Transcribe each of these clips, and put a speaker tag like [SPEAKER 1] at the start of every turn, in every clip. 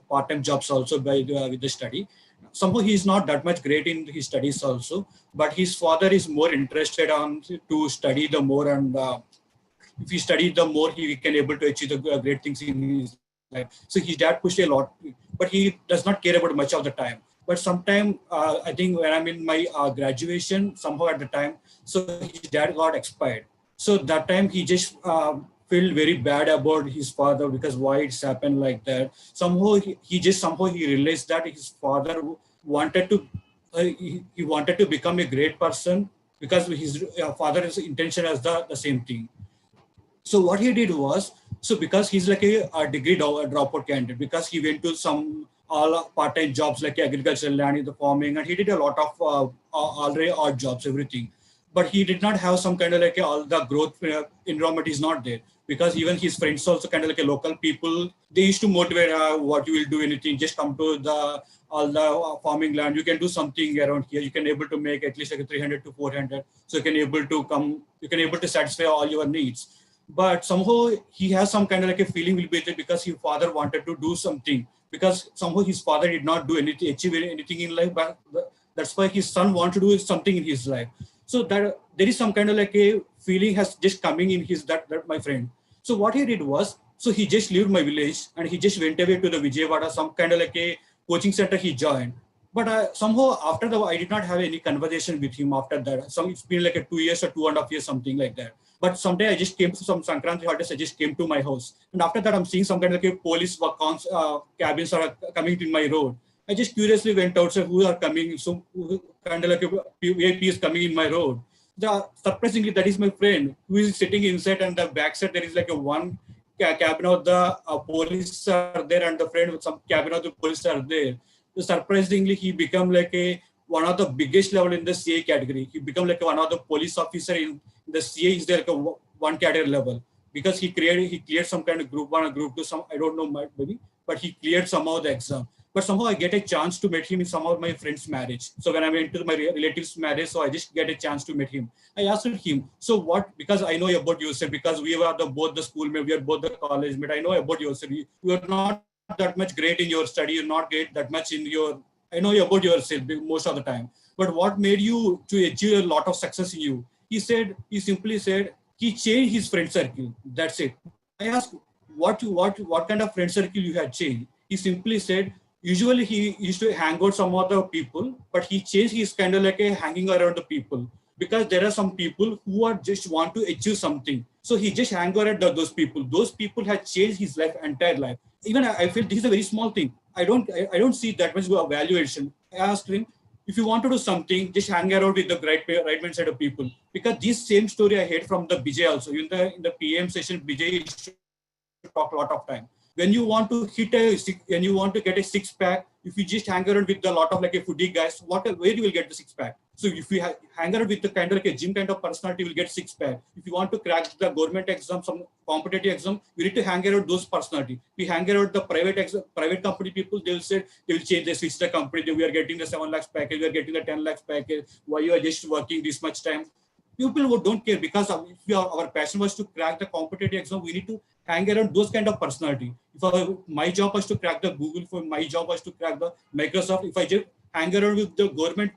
[SPEAKER 1] part-time jobs also with the study. Somehow he is not that much great in his studies also, but his father is more interested on to study the more, and if he studies the more, he can able to achieve the great things in his life. So his dad pushed a lot, but he does not care about much of the time. But sometime, I think when I'm in my graduation, somehow at the time, so his dad got expired. So that time he just felt very bad about his father because why it's happened like that. Somehow he realized that his father wanted to he wanted to become a great person because his father's intention was the same thing. So what he did was, so because he's like a degree dropout candidate, because he went to some all part-time jobs like agricultural land in the farming, and he did a lot of already odd jobs, everything. But he did not have some kind of like all the growth environment is not there, because even his friends also kind of like a local people, they used to motivate what you will do anything, just come to the all the farming land, you can do something around here, you can able to make at least like a 300 to 400, so you can able to come, you can able to satisfy all your needs. But somehow he has some kind of like a feeling will be there because his father wanted to do something, because somehow his father did not do anything, achieve anything in life, but that's why his son wants to do something in his life. So that there is some kind of like a feeling has just coming in his that my friend. So what he did was, so he just left my village and he just went away to the Vijayawada, some kind of like a coaching center he joined. But somehow after the, I did not have any conversation with him after that. Some it's been like a 2 years or 2.5 years, something like that. But someday I just came to some Sankranti holidays, I just came to my house. And after that, I'm seeing some kind of like a police cabins are coming in my road. I just curiously went outside who are coming. So kind of like a VIP is coming in my road. Surprisingly, that is my friend who is sitting inside, and the back side there is like a one cabin of the police are there, and the friend with some cabin of the police are there. So surprisingly, he become like a one of the biggest level in the CA category. He become like one of the police officer in the CA is there like a one category level, because he cleared some kind of group one or group two, some I don't know maybe, but he cleared somehow the exam. But somehow I get a chance to meet him in some of my friends' marriage. So when I went to my relatives' marriage, so I just get a chance to meet him. I asked him, so what? Because I know about yourself, because we were both the schoolmate, we are both the college mate. I know about yourself. You are not that much great in your study. You're not great that much in your. I know about yourself most of the time. But what made you to achieve a lot of success in you? He simply said, he changed his friend circle. That's it. I asked, what kind of friend circle you had changed? He simply said, usually he used to hang out some other people, but he changed his kind of like a hanging around the people, because there are some people who are just want to achieve something. So he just hang around those people. Those people have changed his life, entire life. Even I feel this is a very small thing. I don't see that much valuation. I asked him, if you want to do something, just hang around with the right mindset of people. Because this same story I heard from the Bijay also. In the PM session, Bijay used to talk a lot of time. When you want to when you want to get a six pack, if you just hang around with a lot of like a foodie guys, where you will get the six pack? So if you hang around with the kind of like a gym kind of personality, you will get six pack. If you want to crack the government exam, some competitive exam, you need to hang around those personality. We hang around the private company people, they will say they will change, they switch the company. We are getting the 7 lakhs package, we are getting the 10 lakhs package. Why you are just working this much time? People who don't care, because if our passion was to crack the competitive exam, we need to hang around those kind of personality. If my job was to crack the Google, for my job was to crack the Microsoft, if I just hang around with the government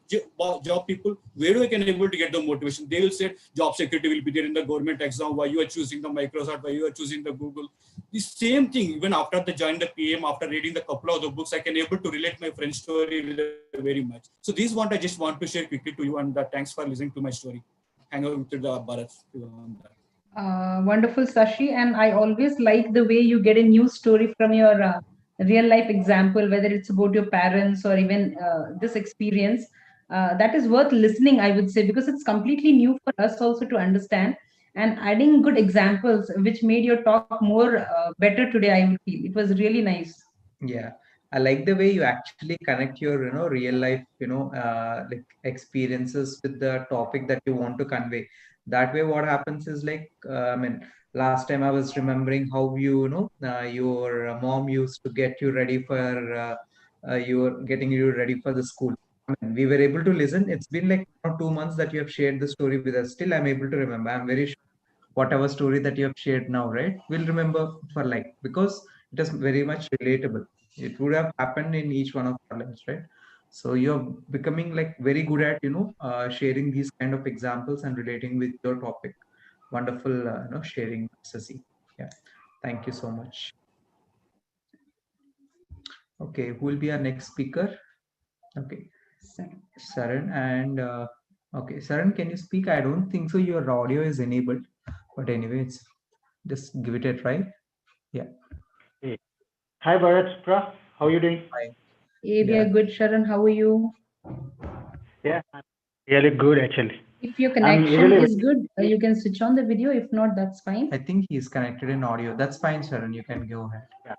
[SPEAKER 1] job people, where do I can able to get the motivation? They will say job security will be there in the government exam. Why you are choosing the Microsoft? Why you are choosing the Google? The same thing. Even after the join the PM, after reading the couple of the books, I can able to relate my friend's story very much. So this one I just want to share quickly to you, and thanks for listening to my story. Hang out with the Bharat on that.
[SPEAKER 2] Wonderful, Sashi. And I always like the way you get a new story from your real life example, whether it's about your parents or even this experience. That is worth listening, I would say, because it's completely new for us also to understand. And adding good examples, which made your talk more better today, I would feel. It was really nice.
[SPEAKER 3] Yeah, I like the way you actually connect your, real life, like experiences with the topic that you want to convey. That way, what happens is like, I mean, last time I was remembering how your mom used to get you ready for, you were getting you ready for the school. I mean, we were able to listen. It's been like 2 months that you have shared the story with us. Still, I'm able to remember. I'm very sure whatever story that you have shared now, right? We'll remember for like, because it is very much relatable. It would have happened in each one of our lives, right? So you're becoming like very good at, sharing these kind of examples and relating with your topic. Wonderful, sharing, Sasi. Yeah. Thank you so much. Okay. Who will be our next speaker? Okay. Saran. And okay, Saran, can you speak? I don't think so. Your audio is enabled, but anyway, just give it a try. Yeah.
[SPEAKER 4] Hey. Hi, Bharat, Supra. How are you doing?
[SPEAKER 3] Hi.
[SPEAKER 2] Hey, we
[SPEAKER 3] Yeah.
[SPEAKER 2] are good, Sharon. How are you?
[SPEAKER 4] Yeah, I'm really good actually.
[SPEAKER 2] If your
[SPEAKER 4] I'm
[SPEAKER 2] connection
[SPEAKER 4] usually
[SPEAKER 2] is good, you can switch on the video. If not, that's fine.
[SPEAKER 3] I think he's connected in audio. That's fine, Sharon. You can go ahead.
[SPEAKER 4] yeah,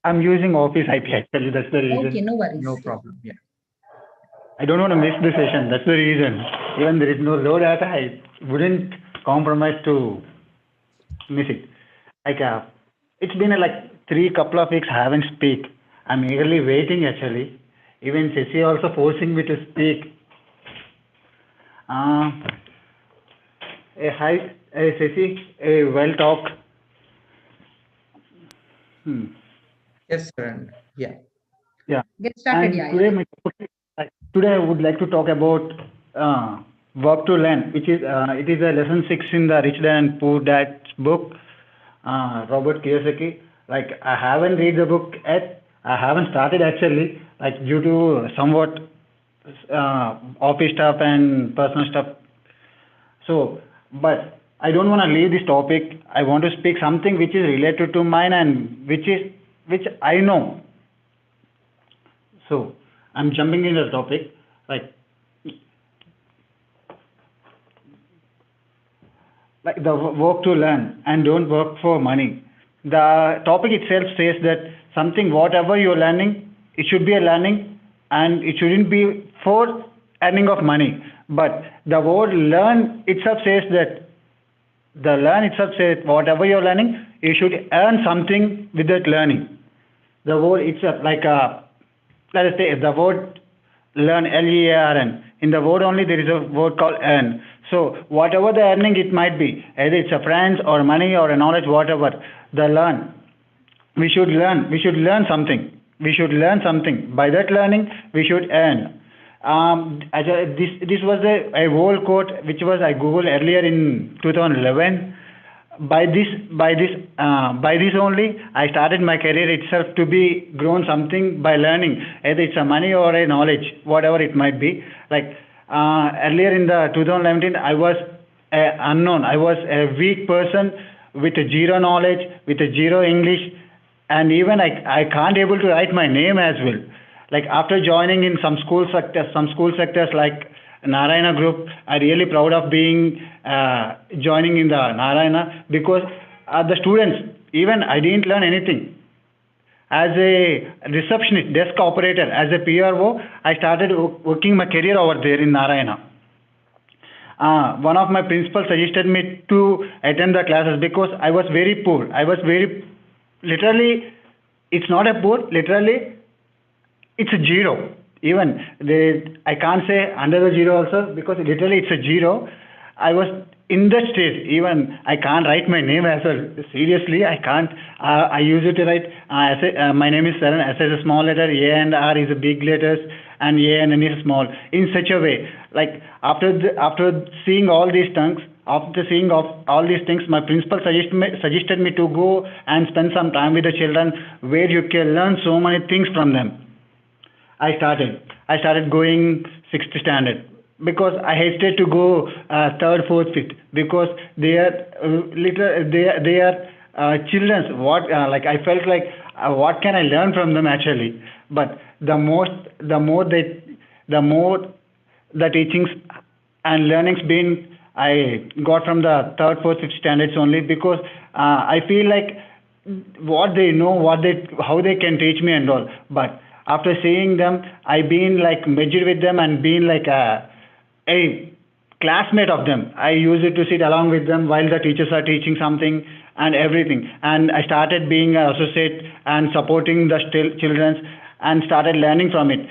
[SPEAKER 4] I'm using Office IP actually. That's the
[SPEAKER 2] Okay,
[SPEAKER 4] reason.
[SPEAKER 2] no worries.
[SPEAKER 3] No problem. Yeah.
[SPEAKER 4] I don't want to miss the session. That's the reason. Even there is no low data, I wouldn't compromise to miss it. Like it's been like three couple of weeks I haven't speak. I'm eagerly waiting actually. Even Ceci also forcing me to speak. Uh, hi, Ceci. Well talk. Hmm.
[SPEAKER 3] Yes, Sharon. Yeah.
[SPEAKER 4] Yeah.
[SPEAKER 2] Get started,
[SPEAKER 4] And today, today I would like to talk about work to learn, which is it is a lesson 6 in the Rich Dad and Poor Dad's book, Robert Kiyosaki. Like I haven't read the book yet. I haven't started actually, like due to somewhat office stuff and personal stuff. So, but I don't want to leave this topic. I want to speak something which is related to mine and which I know. So I'm jumping into the topic, like the work to learn and don't work for money. The topic itself says that something whatever you're learning, it should be a learning and it shouldn't be for earning of money. But the word learn itself says that the learn itself says whatever you're learning, you should earn something with that learning. The word itself, like let us say the word learn, Learn. In the word only there is a word called earn. So whatever the earning it might be, either it's a friends or money or a knowledge, whatever the learn, we should learn something. We should learn something. By that learning, we should earn. This was a whole quote which was I googled earlier in 2011. By this only I started my career itself to be grown something by learning, either it's a money or a knowledge, whatever it might be. Like earlier in the 2017 I was unknown, I was a weak person with a zero knowledge, with a zero English, and even I can't able to write my name as well. Like after joining in some school sectors like Narayana group, I really proud of being joining in the Narayana, because the students, even I didn't learn anything. As a receptionist, desk operator, as a PRO, I started working my career over there in Narayana. One of my principals suggested me to attend the classes because I was very poor. I was very, literally, it's not a poor, literally, it's a zero. Even I can't say under the zero also, because literally it's a zero. I was in that stage. Even I can't write my name as well. Seriously, I can't. I use it to write. My name is Saran. S is a small letter. A and R is a big letters, and A and N is small. In such a way, like after seeing all these things, after seeing all these things, my principal suggested me to go and spend some time with the children, where you can learn so many things from them. I started going sixth standard, because I hesitate to go third, fourth, fifth, because they are they are children's. Like I felt like what can I learn from them actually? But the more the teachings and learnings been I got from the third, fourth, fifth standards only, because I feel like what they know, how they can teach me and all. But after seeing them, I been like measured with them and been like a classmate of them. I used to sit along with them while the teachers are teaching something and everything. And I started being an associate and supporting the children, and started learning from it.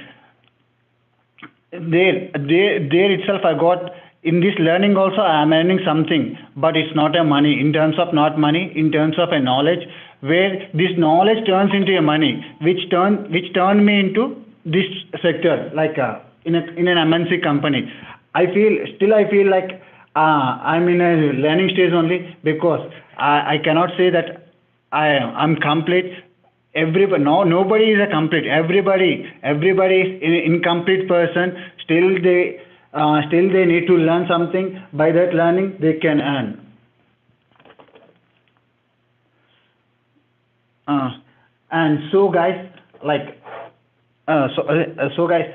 [SPEAKER 4] There itself I got, in this learning also I am earning something, but it's not a money, in terms of not money, in terms of a knowledge, where this knowledge turns into a money, which turned me into this sector, like in an MNC company. I feel like I'm in a learning stage only, because I cannot say that I'm complete. Everybody, no, nobody is a complete. Everybody is an incomplete person. Still they need to learn something. By that learning, they can earn. Uh, and so guys, like so guys,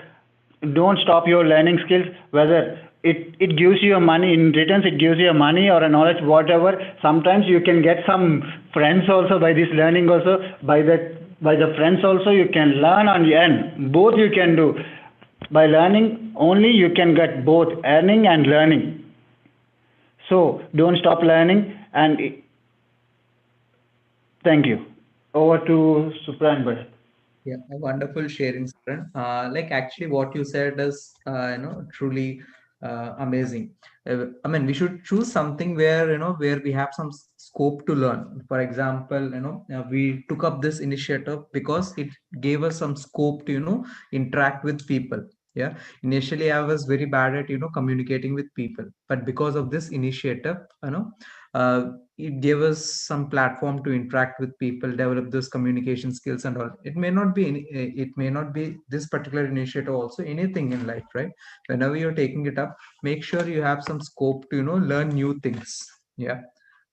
[SPEAKER 4] don't stop your learning skills, whether it gives you a money in returns, it gives you a money or a knowledge, whatever. Sometimes you can get some friends also by this learning also. By the friends also you can learn and earn, both you can do. By learning only you can get both earning and learning. So don't stop learning. And thank you. Over to Supra and Bharat.
[SPEAKER 3] Yeah, a wonderful sharing, Saran. Like actually, what you said is, truly amazing. I mean, we should choose something where where we have some scope to learn. For example, we took up this initiative because it gave us some scope to interact with people. Yeah, initially I was very bad at communicating with people, but because of this initiative, uh, it gave us some platform to interact with people, develop those communication skills and all. It may not be this particular initiative, also anything in life, right? Whenever you're taking it up, make sure you have some scope to learn new things. Yeah.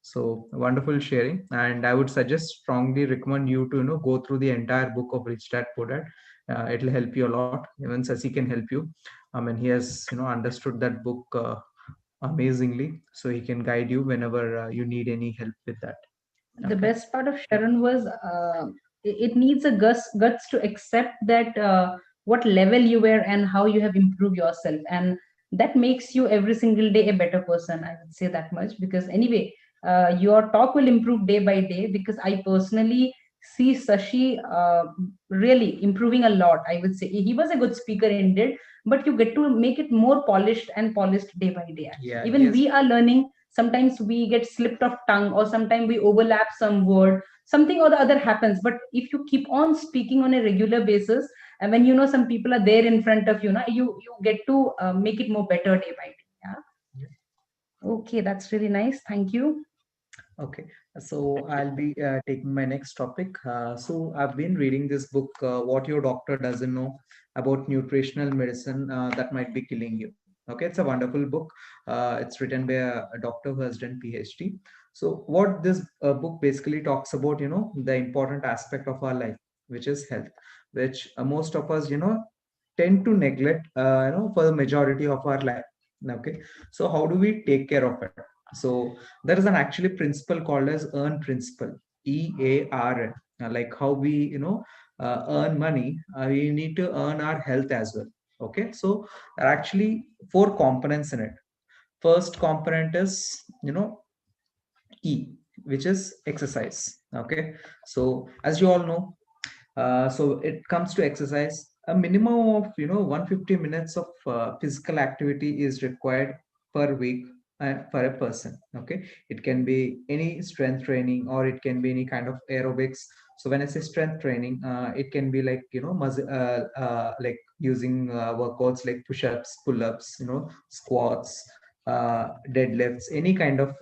[SPEAKER 3] So wonderful sharing, and I would suggest, strongly recommend you to go through the entire book of Rich Dad Poor Dad. It'll help you a lot. Even Sasi can help you. I mean, he has understood that book amazingly, so he can guide you whenever you need any help with that.
[SPEAKER 2] The
[SPEAKER 3] Okay.
[SPEAKER 2] best part of Sharon was it needs a guts to accept that what level you were and how you have improved yourself, and that makes you every single day a better person. I would say that much, because anyway, your talk will improve day by day, because I personally see Sashi really improving a lot. I would say he was a good speaker indeed, but you get to make it more polished and polished day by day.
[SPEAKER 3] Yeah,
[SPEAKER 2] Even
[SPEAKER 3] yes.
[SPEAKER 2] we are learning. Sometimes we get slipped of tongue, or sometimes we overlap some word, something or the other happens. But if you keep on speaking on a regular basis, and when some people are there in front of you get to make it more better day by day. Yeah. Okay, that's really nice. Thank you.
[SPEAKER 3] Okay, so I'll be taking my next topic. So I've been reading this book, What Your Doctor Doesn't Know about nutritional medicine that might be killing you. Okay, it's a wonderful book. It's written by a doctor who has done PhD. So what this book basically talks about, the important aspect of our life, which is health, which most of us, tend to neglect, for the majority of our life. Okay, so how do we take care of it? So there is an actually principle called as earn principle, EARN. Like how we earn money, we need to earn our health as well. Okay, so there are actually four components in it. First component is E, which is exercise. Okay, so as you all know, so it comes to exercise, a minimum of 150 minutes of physical activity is required per week for a person. Okay, it can be any strength training, or it can be any kind of aerobics. So when I say strength training, it can be like muscle, like using workouts like push-ups, pull-ups, squats, deadlifts, any kind of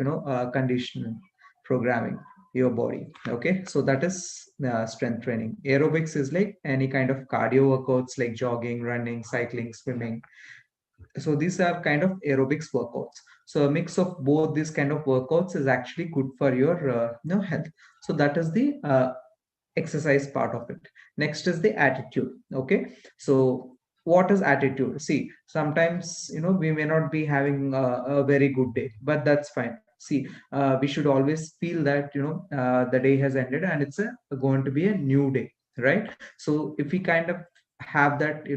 [SPEAKER 3] conditioning programming your body. Okay, so that is strength training. Aerobics is like any kind of cardio workouts like jogging, running, cycling, swimming. So these are kind of aerobics workouts. So a mix of both these kind of workouts is actually good for your health. So that is the exercise part of it. Next is the attitude. Okay, so what is attitude? See, sometimes we may not be having a very good day, but that's fine. See, we should always feel that the day has ended and it's going to be a new day, right? So if we kind of have that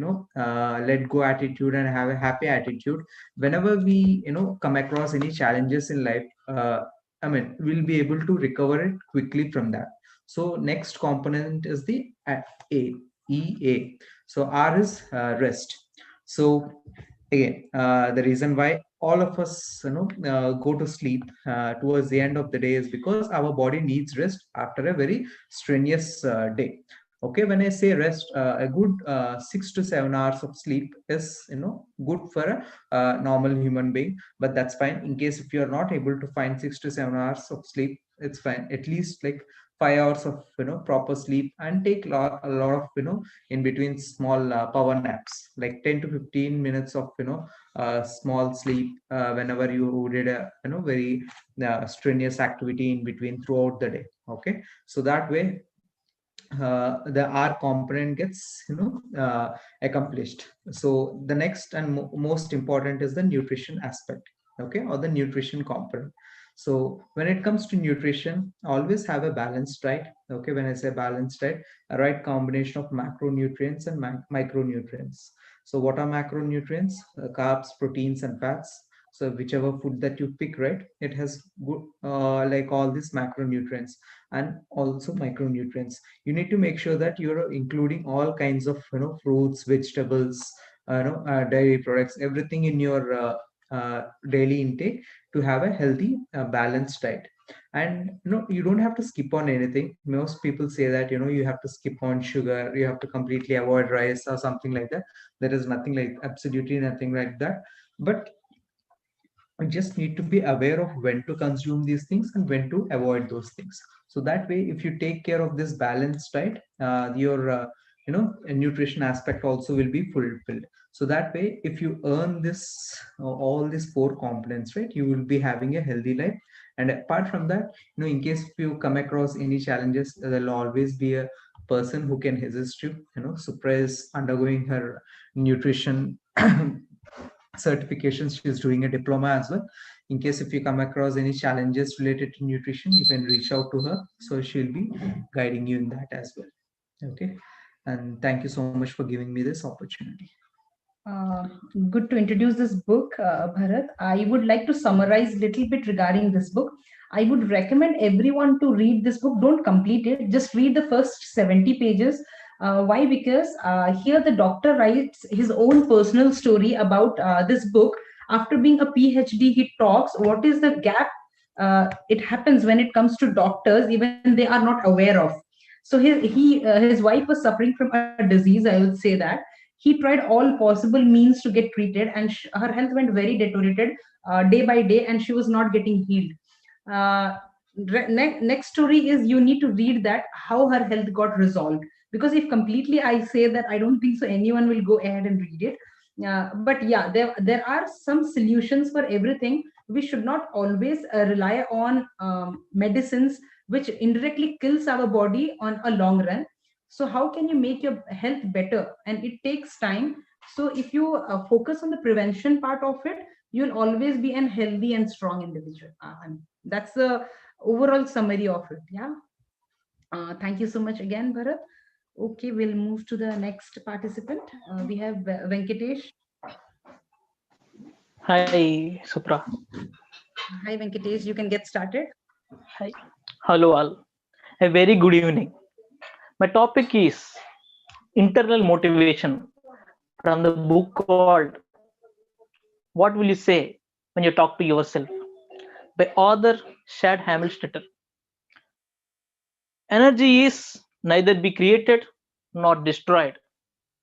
[SPEAKER 3] let go attitude and have a happy attitude, whenever we come across any challenges in life, I mean, we'll be able to recover it quickly from that. So next component is the A, EA. So R is rest. So again, the reason why all of us, go to sleep towards the end of the day is because our body needs rest after a very strenuous day. Okay, when I say rest, a good 6 to 7 hours of sleep is, good for a normal human being. But that's fine. In case if you are not able to find 6 to 7 hours of sleep, it's fine. At least like 5 hours of proper sleep, and take a lot of in between small power naps, like 10 to 15 minutes of small sleep whenever you did a very strenuous activity in between throughout the day. Okay, so that way the R component gets accomplished. So the next and most important is the nutrition aspect, okay, or the nutrition component. So when it comes to nutrition, always have a balanced diet. Okay, when I say balanced diet, a right combination of macronutrients and micronutrients. So what are macronutrients? Carbs, proteins, and fats. So whichever food that you pick, right, it has good like all these macronutrients and also micronutrients. You need to make sure that you're including all kinds of fruits, vegetables, dairy products, everything in your daily intake to have a healthy balanced diet. And you don't have to skip on anything. Most people say that you have to skip on sugar, you have to completely avoid rice or something like that. There is nothing like, absolutely nothing like that. But you just need to be aware of when to consume these things and when to avoid those things. So that way, if you take care of this balanced diet, your nutrition aspect also will be fulfilled. So that way, if you earn this all these four components, right, you will be having a healthy life. And apart from that, in case if you come across any challenges, there'll always be a person who can assist you. Supra is undergoing her nutrition certifications. She's doing a diploma as well. In case if you come across any challenges related to nutrition, you can reach out to her, so she'll be guiding you in that as well. Okay, and thank you so much for giving me this opportunity.
[SPEAKER 2] Uh, Good to introduce this book, Bharat. I would like to summarize a little bit regarding this book. I would recommend everyone to read this book. Don't complete it, just read the first 70 pages. Why? Because here the doctor writes his own personal story about this book. After being a PhD, he talks what is the gap it happens when it comes to doctors, even they are not aware of. So his wife was suffering from a disease, I would say that he tried all possible means to get treated, and her health went very deteriorated day by day, and she was not getting healed. uh, Next story is you need to read that how her health got resolved, because if completely I say that, I don't think so anyone will go ahead and read it. But yeah, there are some solutions for everything. We should not always rely on medicines which indirectly kills our body on a long run. So how can you make your health better? And it takes time. So if you focus on the prevention part of it, you'll always be an healthy and strong individual. That's the overall summary of it. Yeah. Thank you so much again, Bharat. Okay, we'll move to the next participant. We have Venkatesh.
[SPEAKER 5] Hi, Supra.
[SPEAKER 2] Hi, Venkatesh. You can get started.
[SPEAKER 5] Hi. Hello, all. A very good evening. My topic is internal motivation from the book called What Will You Say When You Talk to Yourself by author Shad Hamilstetter. Energy is neither be created nor destroyed,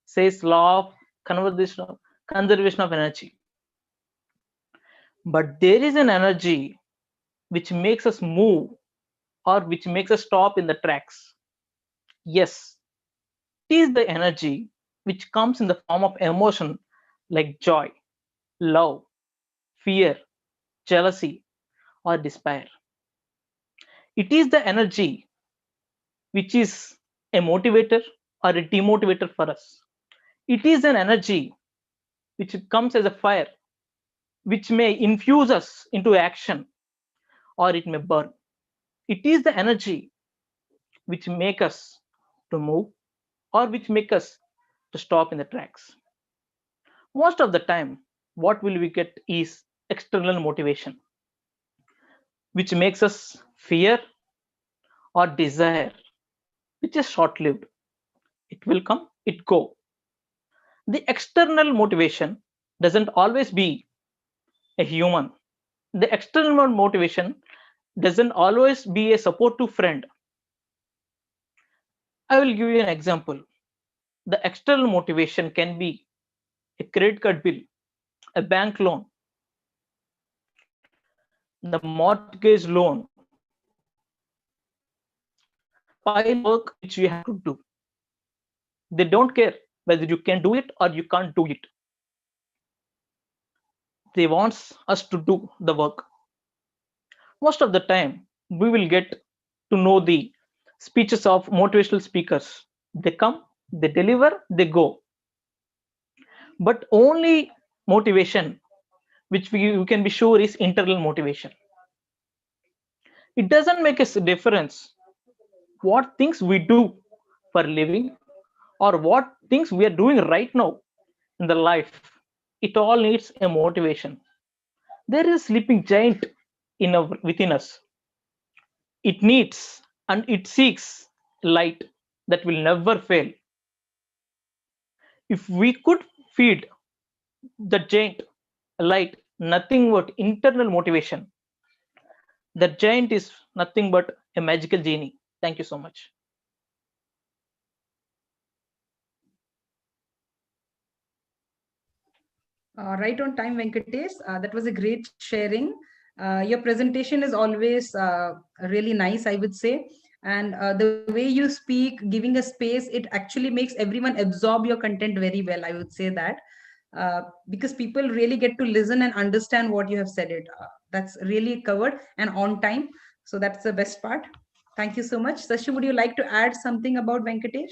[SPEAKER 5] says law of conservation of energy. But there is an energy which makes us move or which makes us stop in the tracks. Yes, it is the energy which comes in the form of emotion like joy, love, fear, jealousy, or despair. It is the energy which is a motivator or a demotivator for us. It is an energy which comes as a fire, which may infuse us into action or it may burn. It is the energy which make us to move or which make us to stop in the tracks. Most of the time, what will we get is external motivation, which makes us fear or desire, which is short-lived. It will come, it go. The external motivation doesn't always be a human. The external motivation doesn't always be a supportive friend. I will give you an example. The external motivation can be a credit card bill, a bank loan, the mortgage loan, pile of work which you have to do. They don't care whether you can do it or you can't do it. They want us to do the work. Most of the time, we will get to know the speeches of motivational speakers. They come, they deliver, they go. But only motivation which we can be sure is internal motivation. It doesn't make a difference what things we do for living or what things we are doing right now in the life. It all needs a motivation. There is a sleeping giant within us. It needs and it seeks light that will never fail. If we could feed the giant light nothing but internal motivation, the giant is nothing but a magical genie. Thank you so much.
[SPEAKER 2] Right on time, Venkatesh. That was a great sharing. Your presentation is always really nice, I would say. And the way you speak, giving a space, it actually makes everyone absorb your content very well. I would say that because people really get to listen and understand what you have said. That's really covered and on time. So that's the best part. Thank you so much. Sashi, would you like to add something about Venkatesh?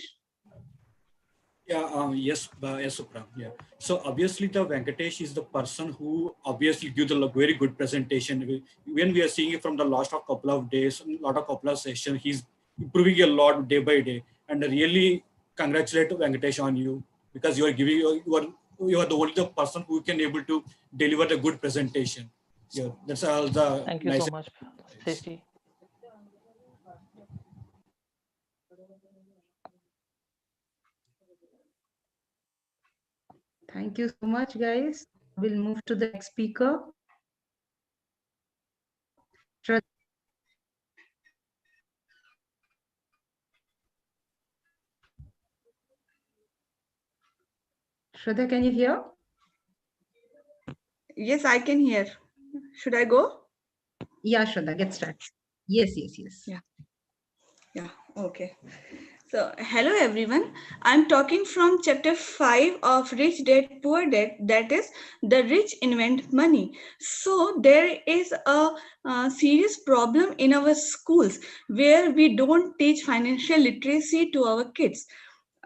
[SPEAKER 1] Yeah, yes, Supra. Yeah. So obviously, the Venkatesh is the person who obviously gives a very good presentation. When we are seeing it from the last of couple of days, lot of couple of sessions, he's improving a lot day by day. And I really congratulate Venkatesh on you because you are giving you are the only the person who can able to deliver the good presentation. Yeah, that's all the
[SPEAKER 5] Thank you
[SPEAKER 1] nice.
[SPEAKER 5] so much, Sashi.
[SPEAKER 2] Thank you so much, guys. We'll move to the next speaker. Shraddha, can you hear?
[SPEAKER 6] Yes, I can hear. Should I go?
[SPEAKER 2] Yeah, Shraddha, get started. Yes, yes, yes.
[SPEAKER 6] Yeah, okay. So, hello everyone. I'm talking from chapter 5 of Rich Dad Poor Dad, that is, The Rich Invent Money. So, there is a serious problem in our schools where we don't teach financial literacy to our kids.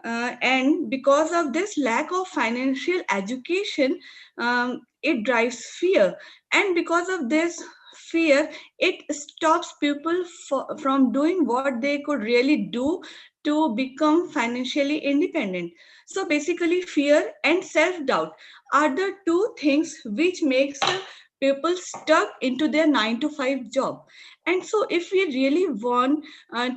[SPEAKER 6] And because of this lack of financial education, it drives fear. And because of this fear, it stops people from doing what they could really do to become financially independent. So basically, fear and self-doubt are the two things which makes people stuck into their 9 to 5 job. And so if we really want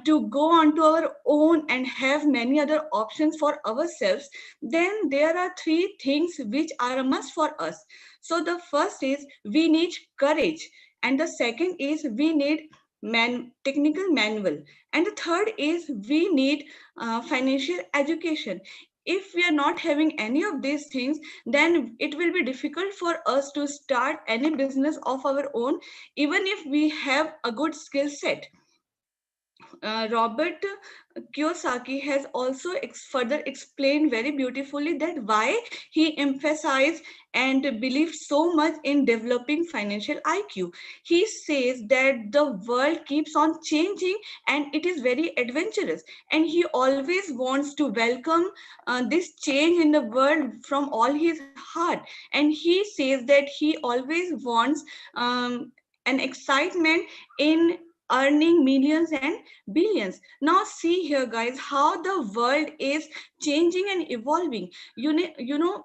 [SPEAKER 6] to go on to our own and have many other options for ourselves, then there are three things which are a must for us. So the first is we need courage, and the second is we need technical manual, and the third is we need financial education. If we are not having any of these things, then it will be difficult for us to start any business of our own, even if we have a good skill set. Robert Kiyosaki has also further explained very beautifully that why he emphasized and believed so much in developing financial IQ. He says that the world keeps on changing and it is very adventurous, and he always wants to welcome this change in the world from all his heart. And he says that he always wants an excitement in earning millions and billions. Now see here, guys, how the world is changing and evolving. You know,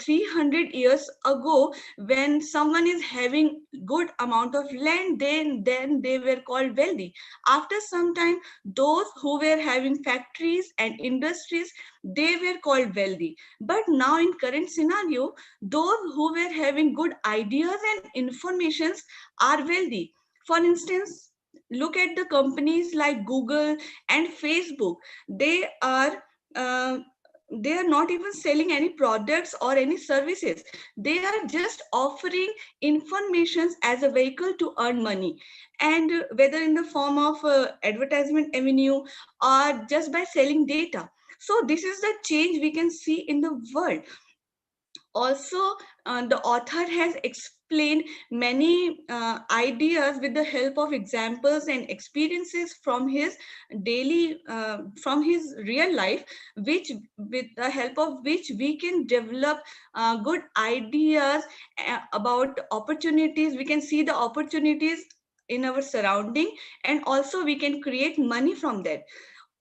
[SPEAKER 6] 300 years ago, when someone is having good amount of land, then they were called wealthy. After some time, those who were having factories and industries, they were called wealthy. But now in current scenario, those who were having good ideas and informations are wealthy. For instance, look at the companies like Google and Facebook. They are uh, they are not even selling any products or any services. They are just offering informations as a vehicle to earn money, and whether in the form of advertisement avenue or just by selling data. So this is the change we can see in the world. Also, the author has explained many ideas with the help of examples and experiences from his from his real life, which with the help of which we can develop good ideas about opportunities. We can see the opportunities in our surrounding, and also we can create money from that.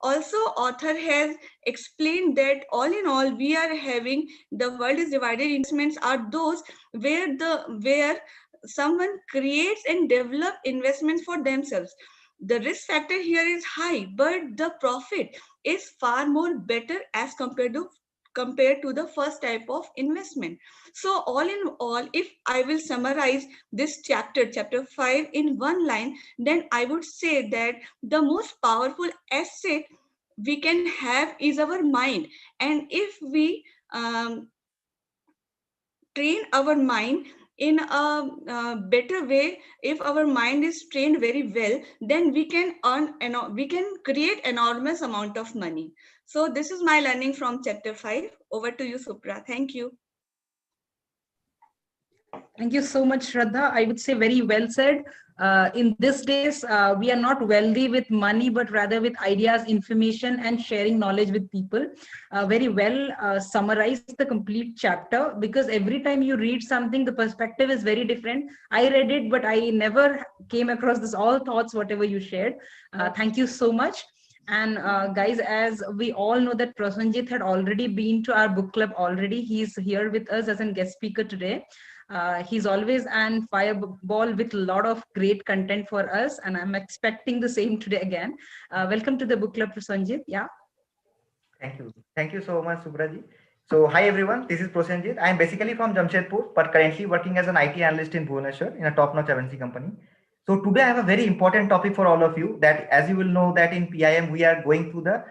[SPEAKER 6] Also, author has explained that all in all, we are having, the world is divided. Investments are those where someone creates and develop investments for themselves. The risk factor here is high, but the profit is far more better as compared to the first type of investment. So all in all, if I will summarize this chapter 5 in one line, then I would say that the most powerful asset we can have is our mind. And if we train our mind in a better way, if our mind is trained very well, then we can we can create enormous amount of money. So this is my learning from chapter 5. Over to you, Supra. Thank you.
[SPEAKER 2] Thank you so much, Shraddha. I would say very well said. In these days, we are not wealthy with money, but rather with ideas, information, and sharing knowledge with people. Very well summarized the complete chapter, because every time you read something, the perspective is very different. I read it, but I never came across this all thoughts, whatever you shared. Thank you so much. And guys, as we all know that Prasanjit had already been to our book club already. He's here with us as a guest speaker today. He's always an fireball with a lot of great content for us, and I'm expecting the same today again. Welcome to the book club, Prasanjit. Yeah.
[SPEAKER 7] Thank you. Thank you so much, Subraji. So, hi everyone, this is Prosenjit. I am basically from Jamshedpur, but currently working as an IT analyst in Bhubaneswar in a top-notch MNC company. So today I have a very important topic for all of you, that as you will know that in PIM we are going through the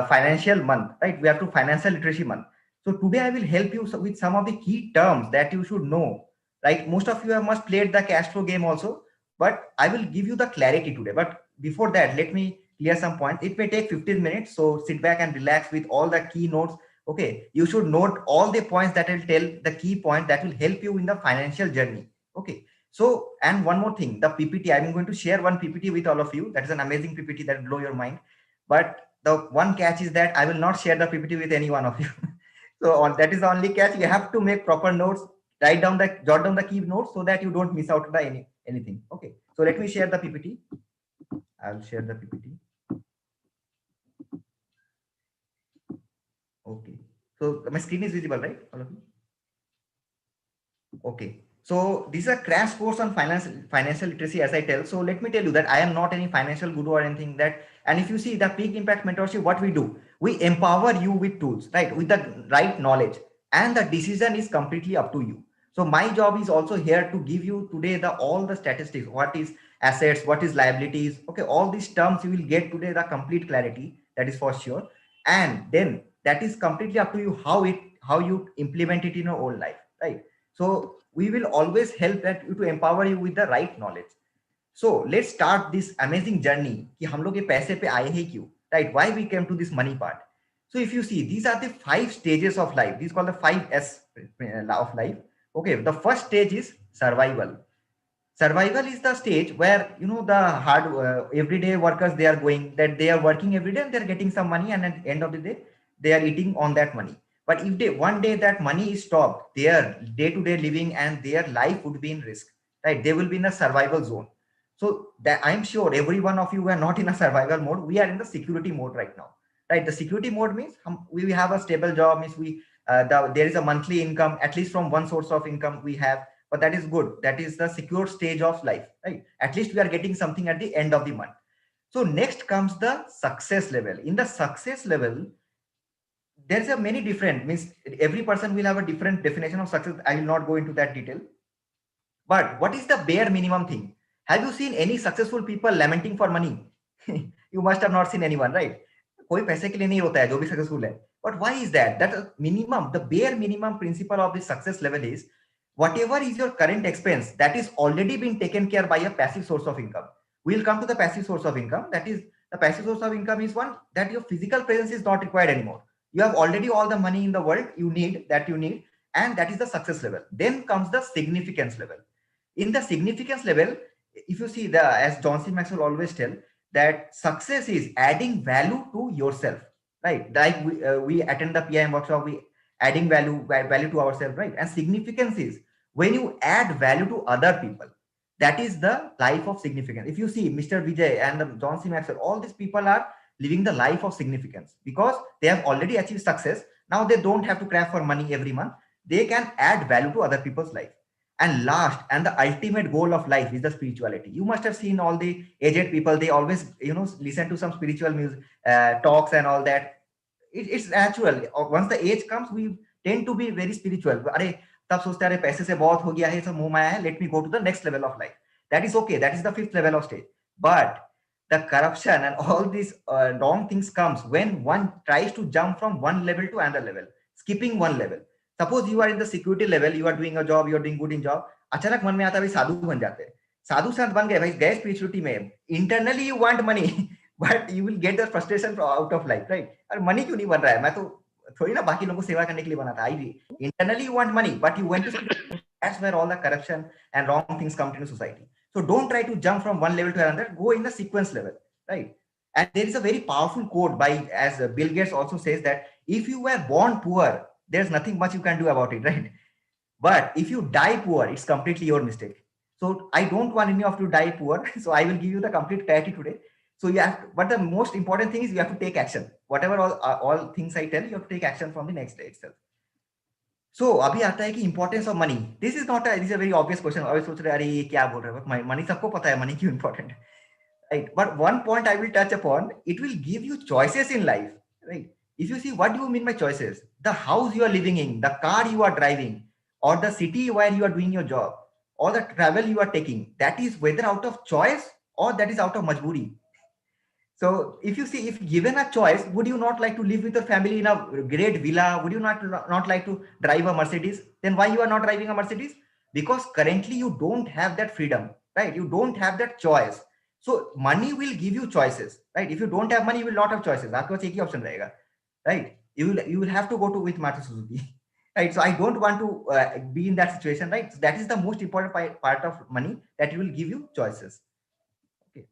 [SPEAKER 7] financial month, right? We have to financial literacy month. So today I will help you with some of the key terms that you should know, right? Most of you have must played the cash flow game also, but I will give you the clarity today. But before that, let me clear some points. It may take 15 minutes, so sit back and relax with all the key notes. Okay, you should note all the points that will tell the key point that will help you in the financial journey. Okay, so, and one more thing, the PPT, I'm going to share one PPT with all of you. That is an amazing PPT that will blow your mind. But the one catch is that I will not share the PPT with any one of you. So that is the only catch. You have to make proper notes, jot down the key notes so that you don't miss out by anything. Okay, so let me share the PPT. I'll share the PPT. Okay, so my screen is visible, right? All of you? Okay, so this is a crash course on financial literacy, as I tell. So let me tell you that I am not any financial guru or anything that. And if you see the peak impact mentorship, what we do, we empower you with tools, right? With the right knowledge, and the decision is completely up to you. So my job is also here to give you today all the statistics. What is assets? What is liabilities? Okay, all these terms you will get today the complete clarity. That is for sure. And then that is completely up to you how you implement it in your own life, right? So we will always help you to empower you with the right knowledge. So let's start this amazing journey कि हम लोग ये पैसे पे आए हैं क्यों, right? Why we came to this money part. So if you see, these are the 5 stages of life. These called the 5S of life. Okay, the first stage is survival. Survival is the stage where, you know, the hard everyday workers, they are going, that they are working every day and they're getting some money, and at the end of the day they are eating on that money. But if one day that money is stopped, their day-to-day living and their life would be in risk, right? They will be in a survival zone. So that I'm sure every one of you are not in a survival mode. We are in the security mode right now, right? The security mode means we have a stable job, means there is a monthly income, at least from one source of income we have, but that is good. That is the secure stage of life, right? At least we are getting something at the end of the month. So next comes the success level. In the success level, there's a many different, means every person will have a different definition of success. I will not go into that detail. But what is the bare minimum thing? Have you seen any successful people lamenting for money? You must have not seen anyone, right? कोई पैसे के लिए नहीं होता है जो भी successful है. But why is that? That minimum, the bare minimum principle of the success level is whatever is your current expense, that is already been taken care by a passive source of income. We'll come to the passive source of income. That is, the passive source of income is one that your physical presence is not required anymore. You have already all the money in the world you need, and that is the success level. Then comes the significance level. In the significance level, if you see, as John C. Maxwell always tell, that success is adding value to yourself, right? Like we attend the PIM workshop, we adding value to ourselves, right? And significance is when you add value to other people. That is the life of significance. If you see Mr. Vijay and John C. Maxwell, all these people are living the life of significance because they have already achieved success. Now they don't have to craft for money every month. They can add value to other people's life. And last, and the ultimate goal of life is the spirituality. You must have seen all the aged people, they always, listen to some spiritual music, talks and all that. It's natural. Once the age comes, we tend to be very spiritual. Arey, tab sochte are paise se bahut ho gaya hai, sab moh maya hai, let me go to the next level of life. That is okay. That is the 5th level of stage. But the corruption and all these wrong things comes when one tries to jump from one level to another level, skipping one level. Suppose you are in the security level, you are doing a job, you are doing good in job. अचानक मन में आता है भाई साधु बन जाते हैं. साधु संत बन गए भाई, गए spirituality में. Internally you want money, but you will get the frustration out of life, right? और money क्यों नहीं बन रहा है? मैं तो थोड़ी ना बाकी लोगों को सेवा करने के लिए बना था. Internally you want money, but you went to spirituality. That's where all the corruption and wrong things come into society. So don't try to jump from one level to another. Go in the sequence level, right? And there is a very powerful quote by, as Bill Gates also says, that if you were born poor, there's nothing much you can do about it, right? But if you die poor, it's completely your mistake. So I don't want any of you to die poor. So I will give you the complete clarity today. So you have to, but the most important thing is you have to take action. Whatever all things I tell, you have to take action from the next day itself. So अभी आता है कि importance of money. This is a very obvious question. always सोच रहे अरे ये क्या बोल रहा है? Money सबको पता है money क्यों important है, right? But one point I will touch upon, it will give you choices in life, right? If you see, what do you mean by choices? The house you are living in, the car you are driving, or the city where you are doing your job, or the travel you are taking, that is whether out of choice or that is out of majburi. So if you see, if given a choice, would you not like to live with your family in a great villa? Would you not like to drive a Mercedes? Then why you are not driving a Mercedes? Because currently you don't have that freedom, right? You don't have that choice. So money will give you choices, right? If you don't have money, you will not have choices. आपके पास एक ही option रहेगा, right? You will have to go to with Maruti Suzuki, right? So I don't want to be in that situation, right? So that is the most important part of money, that it will give you choices. Okay.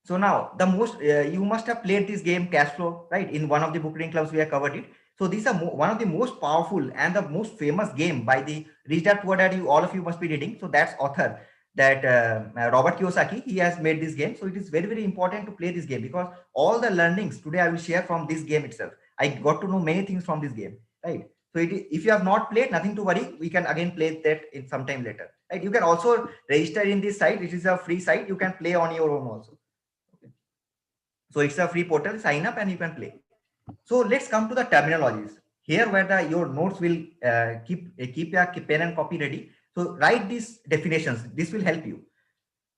[SPEAKER 7] So now the most you must have played this game cash flow, right? In one of the book reading clubs we have covered it. So these are one of the most powerful and the most famous game by the Rich Dad Poor Dad. All of you must be reading. So that's author, that Robert Kiyosaki, he has made this game. So it is very, very important to play this game, because all the learnings today I will share from this game itself. I got to know many things from this game, right? So if you have not played, nothing to worry. We can again play that in some time later, right? You can also register in this site. It is a free site. You can play on your own also. Okay. So it's a free portal. Sign up and you can play. So let's come to the terminologies. Here where your notes will keep your pen and copy ready. So write these definitions. This will help you.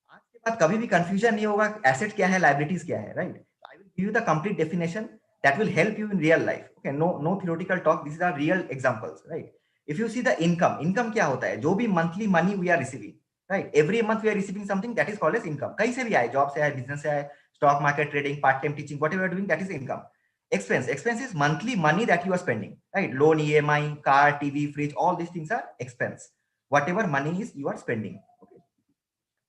[SPEAKER 7] आज के बाद कभी भी confusion नहीं होगा. Asset क्या है, liabilities क्या है, right? I will give you the complete definition that will help you in real life. Okay, no theoretical talk. These are real examples, right? If you see the income क्या होता है? जो भी monthly money we are receiving, right? Every month we are receiving something, that is called as income. कहीं से भी आए, job से आए, business से आए, stock market trading, part-time teaching, whatever you are doing, that is income. Expense is monthly money that you are spending, right? Loan, EMI, car, TV, fridge, all these things are expense. Whatever money is you are spending. Okay.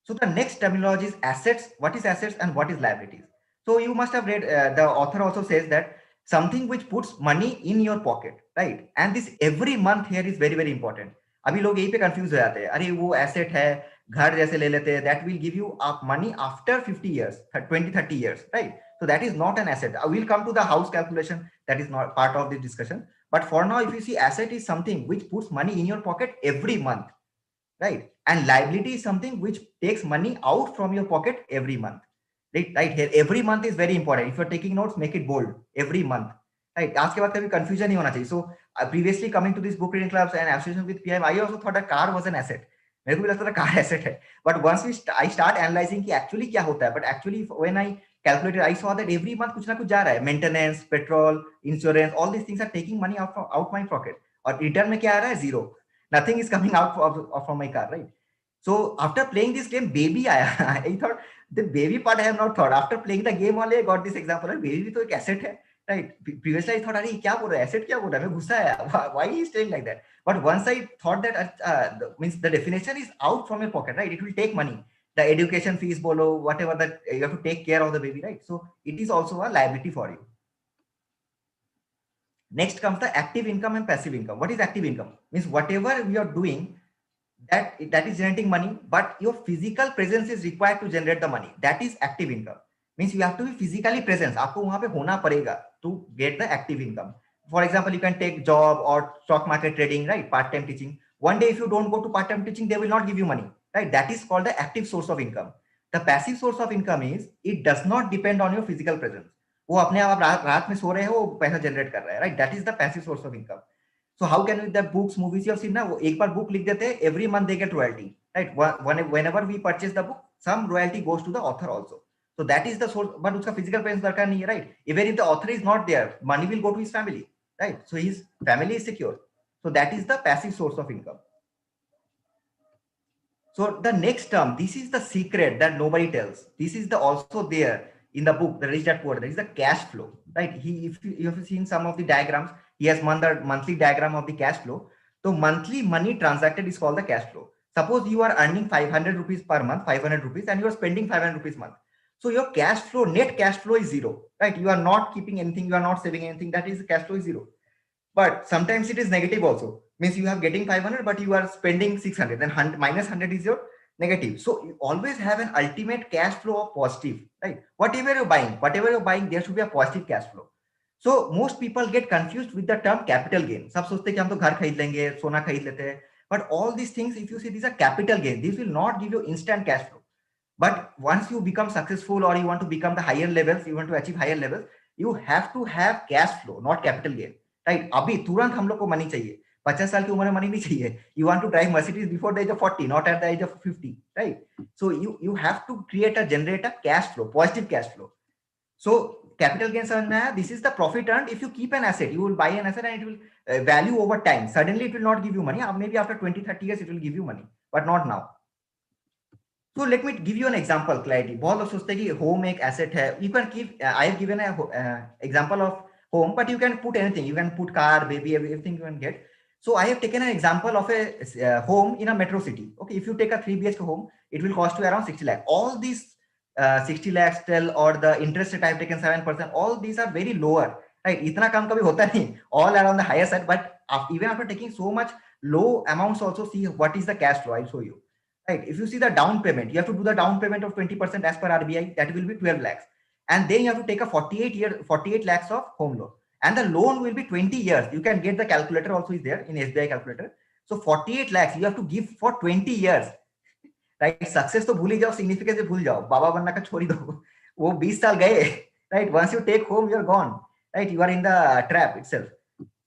[SPEAKER 7] So the next terminology is assets. What is assets and what is liabilities? So you must have read, the author also says that something which puts money in your pocket, right? And this every month here is very, very important. अभी लोग यही पे confuse हो जाते हैं. अरे वो asset है, घर जैसे ले लेते हैं, that will give you money after 50 years, 20-30 years, right? So that is not an asset. We'll come to the house calculation. That is not part of this discussion. But for now, if you see, asset is something which puts money in your pocket every month, right? And liability is something which takes money out from your pocket every month. Right here, every month is very important. If you're taking notes, make it bold. Every month, right? आज के बाद कभी confusion नहीं होना चाहिए. So previously coming to this book reading clubs and association with PM, I also thought that car was an asset. मेरे को भी लगता था car asset है. But once I start analyzing कि actually क्या होता है, but actually when I calculated, I saw that every month कुछ ना कुछ जा रहा है. Maintenance, petrol, insurance, all these things are taking money out my pocket. और return में क्या आ रहा है? Zero. Nothing is coming out from my car, right? So after playing this game, baby आया. I thought the baby part I have not thought. After playing the game only, I got this example. Baby भी तो एक asset है, right? Previously I thought, अरे क्या बोल रहा है? Asset क्या बोल रहा है? मैं गुस्सा आया. Why he is saying like that? But once I thought that means the definition is out from your pocket, right? It will take money. The education fees, bolo, whatever that you have to take care of the baby, right? So it is also a liability for you. Next comes the active income and passive income. What is active income? Means whatever we are doing that is generating money, but your physical presence is required to generate the money. That is active income. Means you have to be physically present. आपको वहाँ पे होना पड़ेगा to get the active income. For example, you can take job or stock market trading, right? Part-time teaching. One day, if you don't go to part-time teaching, they will not give you money, right? That is called the active source of income. The passive source of income is it does not depend on your physical presence. वो अपने आप रात में सो रहे हैं, वो पैसा generate कर रहा है, right? That is the passive source of income. So how can we, the books, movies you have seen ना, वो एक बार book लिख देते हैं, every month they get royalty, right? Whenever we purchase the book, some royalty goes to the author also. So that is the source, but उसका physical presence दरकार नहीं है, right? Even if the author is not there, money will go to his family, right? So his family is secure. So that is the passive source of income. So the next term, this is the secret that nobody tells. This is the also there in the book, The Rich Dad Poor Dad. There is the cash flow, right? If you have seen some of the diagrams, he has monthly diagram of the cash flow. So monthly money transacted is called the cash flow. Suppose you are earning 500 rupees per month, 500 rupees, and you are spending 500 rupees month. So your cash flow, net cash flow is zero, right? You are not keeping anything, you are not saving anything. That is, cash flow is zero. But sometimes it is negative also. Means you have getting 500, but you are spending 600. Then minus 100 is your negative. So you always have an ultimate cash flow of positive, right? Whatever you're buying, there should be a positive cash flow. So most people get confused with the term capital gain. सब सोचते हैं कि हम तो घर खरीद लेंगे, सोना खरीद लेते हैं. But all these things, if you see, these are capital gain. These will not give you instant cash flow. But once you become successful or you want to become the higher levels, you want to achieve higher levels, you have to have cash flow, not capital gain, right? अभी तुरंत हम लोग को money चाहिए. 50 साल की उम्र में मनी नहीं चाहिए. You want to drive Mercedes before the age of 40, not at the age of 50, right? So you have to generate a cash flow, positive cash flow. So capital gains, this is the profit earned. If you keep an asset, you will buy an asset and it will value over time. Suddenly it will not give you money. Maybe after 20-30 years it will give you money, but not now. So let me give you an example clarity. बहुत लोग सोचते हैं कि home एक asset है. You can give. I have given a example of home, but you can put anything. You can put car, baby, everything you can get. So I have taken an example of a home in a metro city. Okay, if you take a 3 BHK home, it will cost you around 60 lakh. All these 60 lakhs still, or the interest rate I have taken 7%. All these are very lower, right? इतना कम कभी होता नहीं. All are on the higher side, but even after taking so much low amounts, also see what is the cash flow. I'll show you. Right? If you see the down payment, you have to do the down payment of 20% as per RBI. That will be 12 lakhs, and then you have to take a 48 lakhs of home loan. And the loan will be 20 years. You can get the calculator also is there in SBI calculator. So 48 lakhs you have to give for 20 years. Right? Success तो भूल ही जाओ, significance भी भूल जाओ, बाबा बनना का छोड़ दो, वो 20 साल गए. Right? Once you take home, you're gone. Right? You are in the trap itself.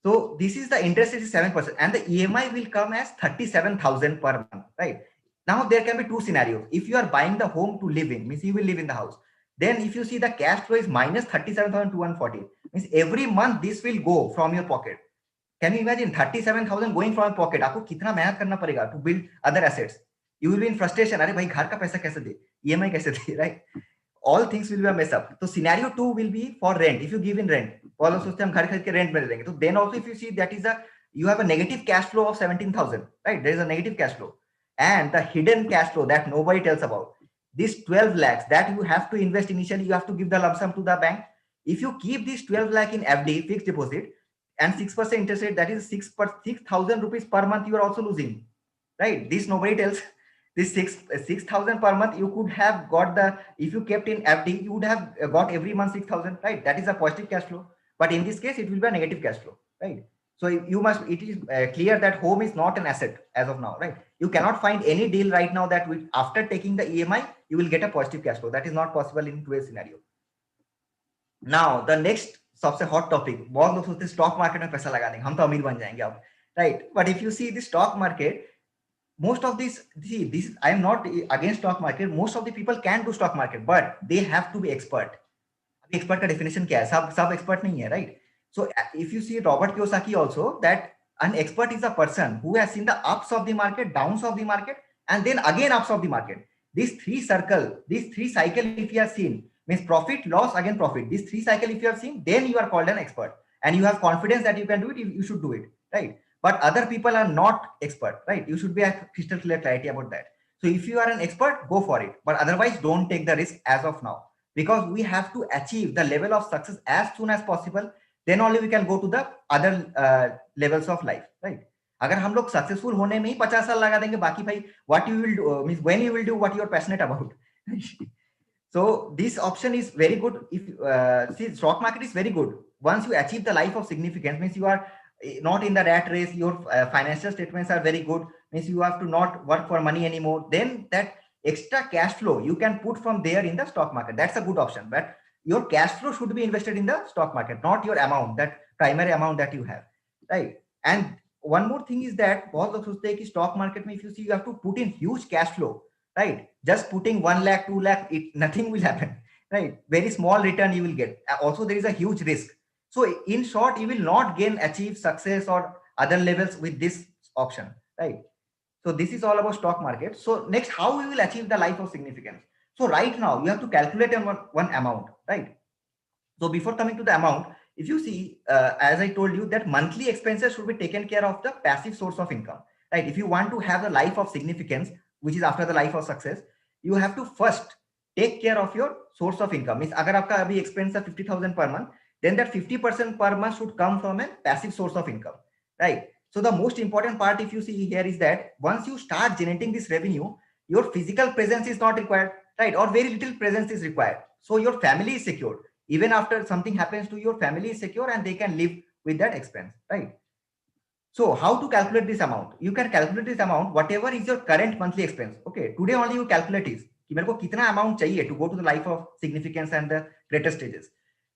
[SPEAKER 7] So this is the interest is 7%, and the EMI will come as 37,000 per month. Right? Now there can be two scenarios. If you are buying the home to live in, means you will live in the house. Then if you see the cash flow is minus 37,240, means every month this will go from your pocket. Can you imagine 37,000 going from your pocket? आपको कितना मेहनत करना पड़ेगा to build other assets. You will be in frustration. अरे भाई घर का पैसा कैसे दे, EMI कैसे दे, right? All things will be a mess up. So scenario 2 will be for rent. If you give in rent, all of सोचते हैं हम घर खरीद के rent में देंगे. So then also if you see that is you have a negative cash flow of 17,000, right? There is a negative cash flow, and the hidden cash flow that nobody tells about. This 12 lakhs that you have to invest initially, you have to give the lump sum to the bank. If you keep this 12 lakh in FD, fixed deposit, and 6% interest rate, that is 6,000 rupees per month, you are also losing, right? This nobody tells. This 6,000 per month, you could have got the, if you kept in FD, you would have got every month 6,000, right? That is a positive cash flow. But in this case, it will be a negative cash flow, right? So you must, it is clear that home is not an asset as of now, right? You cannot find any deal right now that will, after taking the EMI, you will get a positive cash flow. That is not possible in today's scenario. Now the next सबसे hot topic, बहुत लोग सोचते हैं stock market में पैसा लगा देंगे, हम तो अमीर बन जाएंगे अब, right? But if you see the stock market, most of this, see, this I am not against stock market. Most of the people can do stock market, but they have to be expert. Expert का definition क्या है? सब expert नहीं है, right? So if you see Robert Kiyosaki also, that an expert is a person who has seen the ups of the market, downs of the market, and then again ups of the market. These three cycle, if you have seen, means profit, loss, again profit. These three cycle if you have seen, then you are called an expert, and you have confidence that you can do it. You should do it, right? But other people are not expert, right? You should be a crystal clear clarity about that. So if you are an expert, go for it, but otherwise don't take the risk as of now, because we have to achieve the level of success as soon as possible. Then only we can go to the other levels of life, right? अगर हम लोग successful होने में ही 50 साल लगा देंगे, बाकी भाई what you will do, means when you will do what you are passionate about. So this option is very good. If see, stock market is very good once you achieve the life of significance, means you are not in the rat race, your financial statements are very good, means you have to not work for money anymore. Then that extra cash flow you can put from there in the stock market. That's a good option, but your cash flow should be invested in the stock market, not your amount, that primary amount that you have, right? And one more thing is that बहुत लोग सोचते हैं कि stock market में if you see you have to put in huge cash flow, right? Just putting 1 lakh 2 lakh, nothing will happen, right? Very small return you will get. Also there is a huge risk. So in short, you will not achieve success or other levels with this option, right? So this is all about stock market. So next, how we will achieve the life of significance? So right now you have to calculate one amount, right? So before coming to the amount, if you see, as I told you, that monthly expenses should be taken care of the passive source of income, right? If you want to have the life of significance, which is after the life of success, you have to first take care of your source of income. Means अगर आपका अभी expense है 50,000 per month, then that 50% per month should come from a passive source of income, right? So the most important part, if you see here, is that once you start generating this revenue, your physical presence is not required, right? Or very little presence is required. So your family is secured. Even after something happens to your family is secure and they can live with that expense, right? So how to calculate this amount? You can calculate this amount, whatever is your current monthly expense. Okay, today only you calculate is कि मेरे को कितना amount चाहिए to go to the life of significance and the greater stages.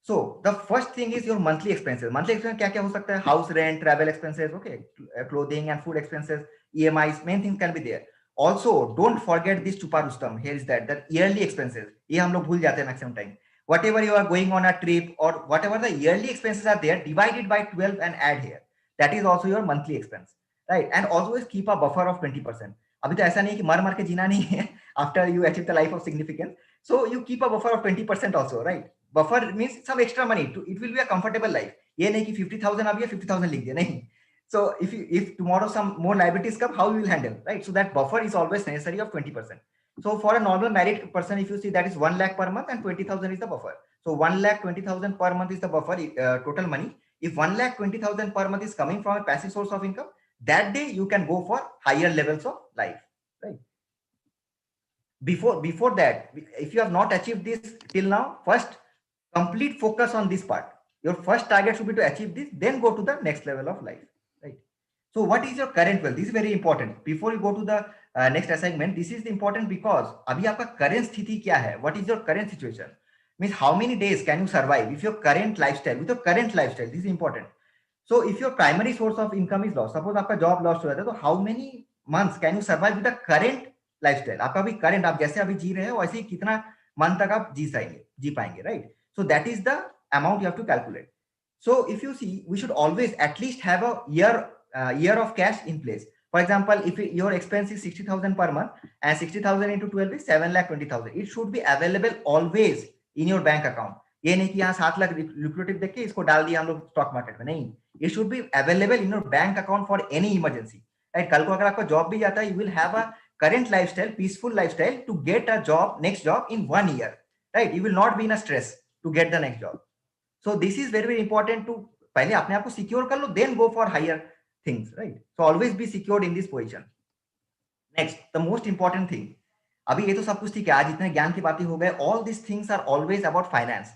[SPEAKER 7] So the first thing is your monthly expenses. Monthly expenses क्या क्या हो सकता है? House rent, travel expenses, okay, clothing and food expenses, EMIs, main things can be there. Also, don't forget this chupa rustam. Here is that yearly expenses. ये हम लोग भूल जाते हैं maximum time. Whatever you are going on a trip or whatever the yearly expenses are there, divide it by 12 and add here. That is also your monthly expense, right? And always keep a buffer of 20%. अभी तो ऐसा नहीं कि मर के जीना नहीं है after you achieve the life of significance. So you keep a buffer of 20% also, right? Buffer means some extra money. It will be a comfortable life. ये नहीं कि 50,000 अभी 50,000 लिख दिया, नहीं. So if tomorrow some more liabilities come, how you will handle, right? So that buffer is always necessary of 20%. So for a normal married person, if you see, that is 1 lakh per month and 20,000 is the buffer. So 1,20,000 per month is the buffer, total money. If 1,20,000 per month is coming from a passive source of income, that day you can go for higher levels of life, right? Before that, if you have not achieved this till now, first complete focus on this part. Your first target should be to achieve this, then go to the next level of life, right? So what is your current wealth? This is very important. Before you go to the next assignment, this is important because अभी आपका current स्थिति क्या है? What is your current situation? Means how many days can you survive with your current lifestyle? With your current lifestyle, this is important. So if your primary source of income is lost, suppose आपका job lost हो जाता है, तो how many months can you survive with the current lifestyle? आपका अभी current, आप जैसे अभी जी रहे हो वैसे ही कितना month तक आप जी पाएंगे, right? So that is the amount you have to calculate. So if you see, we should always at least have a year of cash in place. For example, if your expense is 60,000 per month and 60,000 into 12 is 7,20,000, it should be available always in your bank account. ये नहीं कि यहाँ 7 lakh lucrative देख के इसको डाल दिया हम लोग stock market में, नहीं. It should be available in your bank account for any emergency. Right? कल को अगर आपका job भी जाता है, you will have a current lifestyle, peaceful lifestyle to get a job, next job in 1 year. Right? You will not be in a stress to get the next job. So this is very, very important to पहले अपने आप को secure कर लो, then go for higher things, right? So always be secured in this position. Next, the most important thing. अभी ये तो सब कुछ ठीक है, आज इतने ज्ञान की बातें हो गए. All these things are always about finance,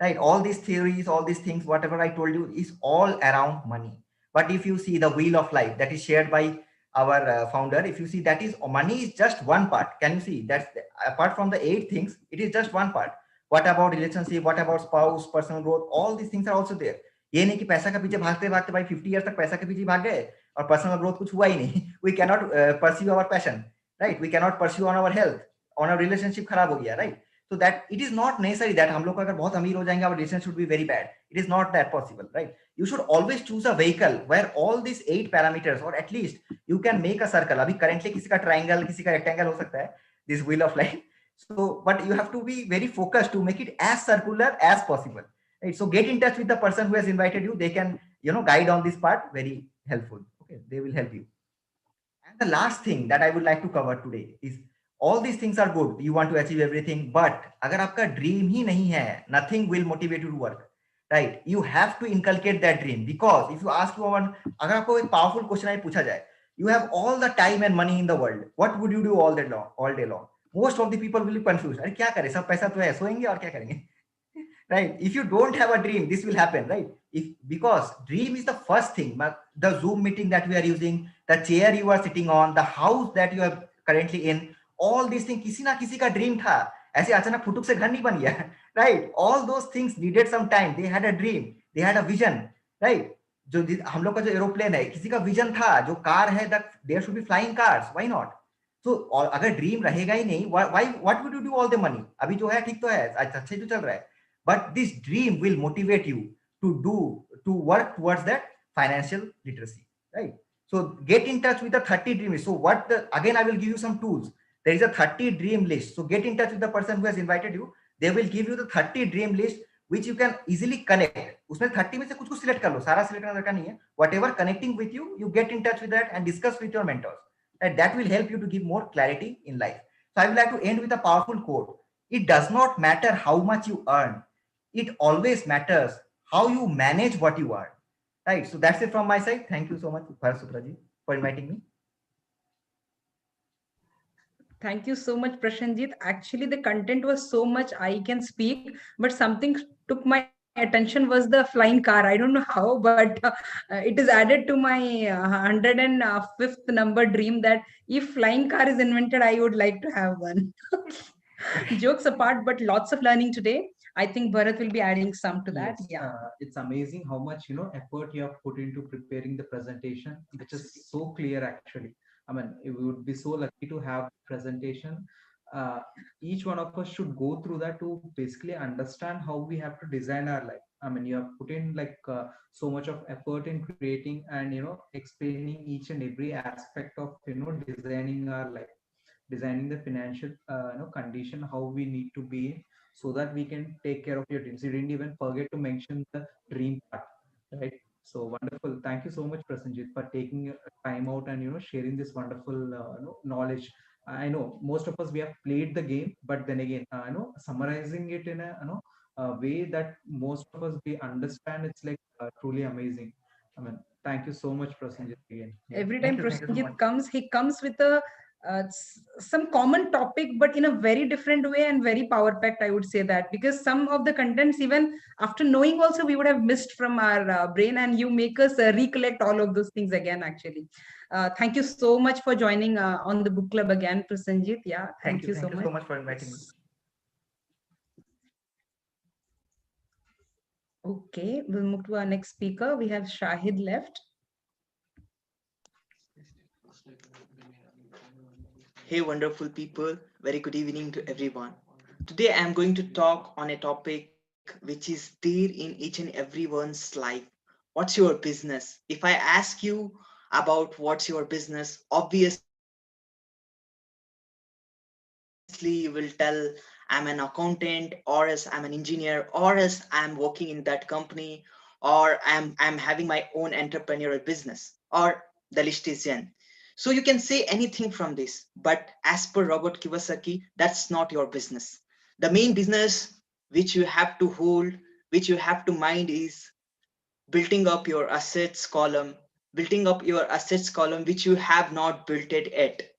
[SPEAKER 7] right? All these theories, all these things, whatever I told you is all around money. But if you see the wheel of life that is shared by our founder, if you see, that is, money is just one part. Can you see that's apart from the 8 things, it is just one part. What about relationship, what about spouse, personal growth, all these things are also there. ये नहीं कि पैसा के पीछे भागते भागते भाई 50 years तक पैसा के पीछे भाग गए और पर्सनल ग्रोथ कुछ हुआ ही नहीं. We cannot pursue our passion, right? We cannot pursue on our health, on our relationship खराब हो गया, right? So that it is not necessary that हम लोग अगर बहुत अमीर हो जाएंगे our relationship should be very bad. It is not that possible, right? You should always choose a vehicle where all these 8 parameters, or at least you can make a circle. अभी currently किसी का triangle, किसी का rectangle हो सकता है, this wheel of life. So, but you have to be very focused to make it as circular as possible. Right? So get in touch with the person who has invited you. They can, guide on this part. Very helpful. Okay, they will help you. And the last thing that I would like to cover today is, all these things are good. You want to achieve everything, but अगर आपका dream ही नहीं है, nothing will motivate you to work. Right? You have to inculcate that dream, because if you ask one, अगर आपको एक powerful question आई पूछा जाए, you have all the time and money in the world. What would you do all day long? Most of the people will be confused. अरे क्या करें, सब पैसा तो है, सोएंगे और क्या करेंगे? Right? If you don't have a dream, this will happen, right? Because dream is the first thing. The Zoom meeting that we are using, the chair you are sitting on, the house that you are currently in, all these things, किसी ना किसी का dream था. ऐसे अचानक फुटुक से घर नहीं बन गया, right? All those things needed some time. They had a dream, they had a vision, right? जो हम लोग का जो एरोप्लेन है, किसी का विजन था. जो कार है, there should be flying cars. Why not? So, और अगर ड्रीम रहेगा ही नहीं, what would you do all the money? अभी जो है ठीक तो है, अच्छा ही तो चल रहा है. But this dream will motivate you to work towards that financial literacy, right? So get in touch with the 30 dream list. So again, I will give you some tools. There is a 30 dream list. So get in touch with the person who has invited you. They will give you the 30 dream list, which you can easily connect. उसमें 30 में से कुछ select कर लो, सारा select करना दरकार नहीं है. Whatever connecting with you, you get in touch with that and discuss with your mentors. And that will help you to give more clarity in life. So I would like to end with a powerful quote. It does not matter how much you earn. It always matters how you manage what you earn. Right. So that's it from my side. Thank you so much, Bharat Supraji, for inviting me.
[SPEAKER 2] Thank you so much, Prashanjit. Actually, the content was so much I can speak, but something took my attention was the flying car. I don't know how, but it is added to my 105th number dream that if flying car is invented, I would like to have one. Jokes apart, but lots of learning today. I think Bharat will be adding some to that.
[SPEAKER 3] Yes,
[SPEAKER 2] Yeah.
[SPEAKER 3] it's amazing how much effort you have put into preparing the presentation, which is so clear actually. I mean, we would be so lucky to have presentation. Each one of us should go through that to basically understand how we have to design our life. I mean, you have put in so much of effort in creating and explaining each and every aspect of designing our life, designing the financial condition, how we need to be in, so that we can take care of your dreams. You didn't even forget to mention the dream part, right? So wonderful. Thank you so much, Prasanjit, for taking time out and sharing this wonderful knowledge. I know most of us, we have played the game, but then again, summarizing it in a way that most of us we understand, it's like truly amazing. I mean, thank you so much, Prasanjit, again.
[SPEAKER 2] Every time
[SPEAKER 7] Thank you so
[SPEAKER 2] Prasanjit
[SPEAKER 7] much.
[SPEAKER 2] comes, he comes with some common topic, but in a very different way and very power packed. I would say that, because some of the contents, even after knowing, also we would have missed from our brain, and you make us recollect all of those things again. Actually, thank you so much for joining on the book club again, Prasanjit. Yeah, thank you so much.
[SPEAKER 7] Thank you so much for inviting me.
[SPEAKER 2] Okay, we'll move to our next speaker. We have Shahid left.
[SPEAKER 8] Hey, wonderful people. Very good evening to everyone. Today, I am going to talk on a topic which is there in each and everyone's life. What's your business? If I ask you about what's your business, obviously you will tell I'm an accountant, or else I'm an engineer, or else I'm working in that company, or I'm having my own entrepreneurial business, or the list is end. So you can say anything from this, but as per Robert Kiyosaki, that's not your business. The main business which you have to hold, which you have to mind, is building up your assets column, which you have not built it yet.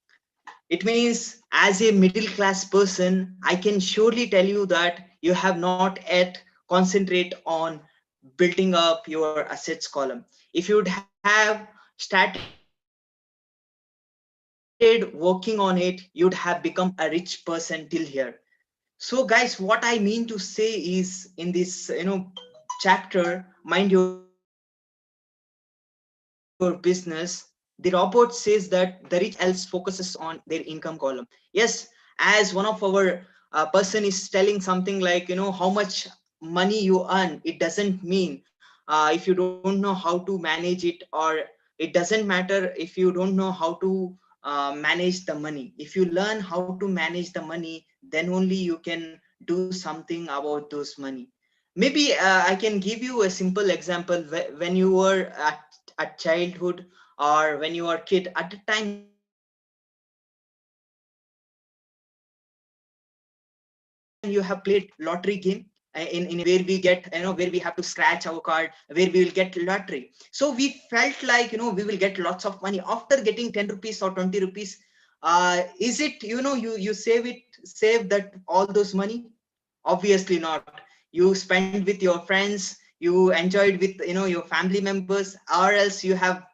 [SPEAKER 8] It means, as a middle class person, I can surely tell you that you have not yet concentrate on building up your assets column. If you would have have started working on it, you'd have become a rich person till here. So guys, what I mean to say is in this chapter, mind your business, the robot says that the rich else focuses on their income column. Yes, as one of our person is telling something like, how much money you earn, it doesn't mean if you don't know how to manage it, or it doesn't matter if you don't know how to manage the money. If you learn how to manage the money, then only you can do something about those money. Maybe I can give you a simple example. When you were at childhood, or when you were a kid, at the time you have played lottery game. In where we get, where we have to scratch our card, where we will get, where we will get lottery. So we felt like, we will get lots of money after getting 10 rupees or 20 rupees. Is it, you save that all those money? Obviously not. You spend with your friends, you enjoyed with your family members, or else you have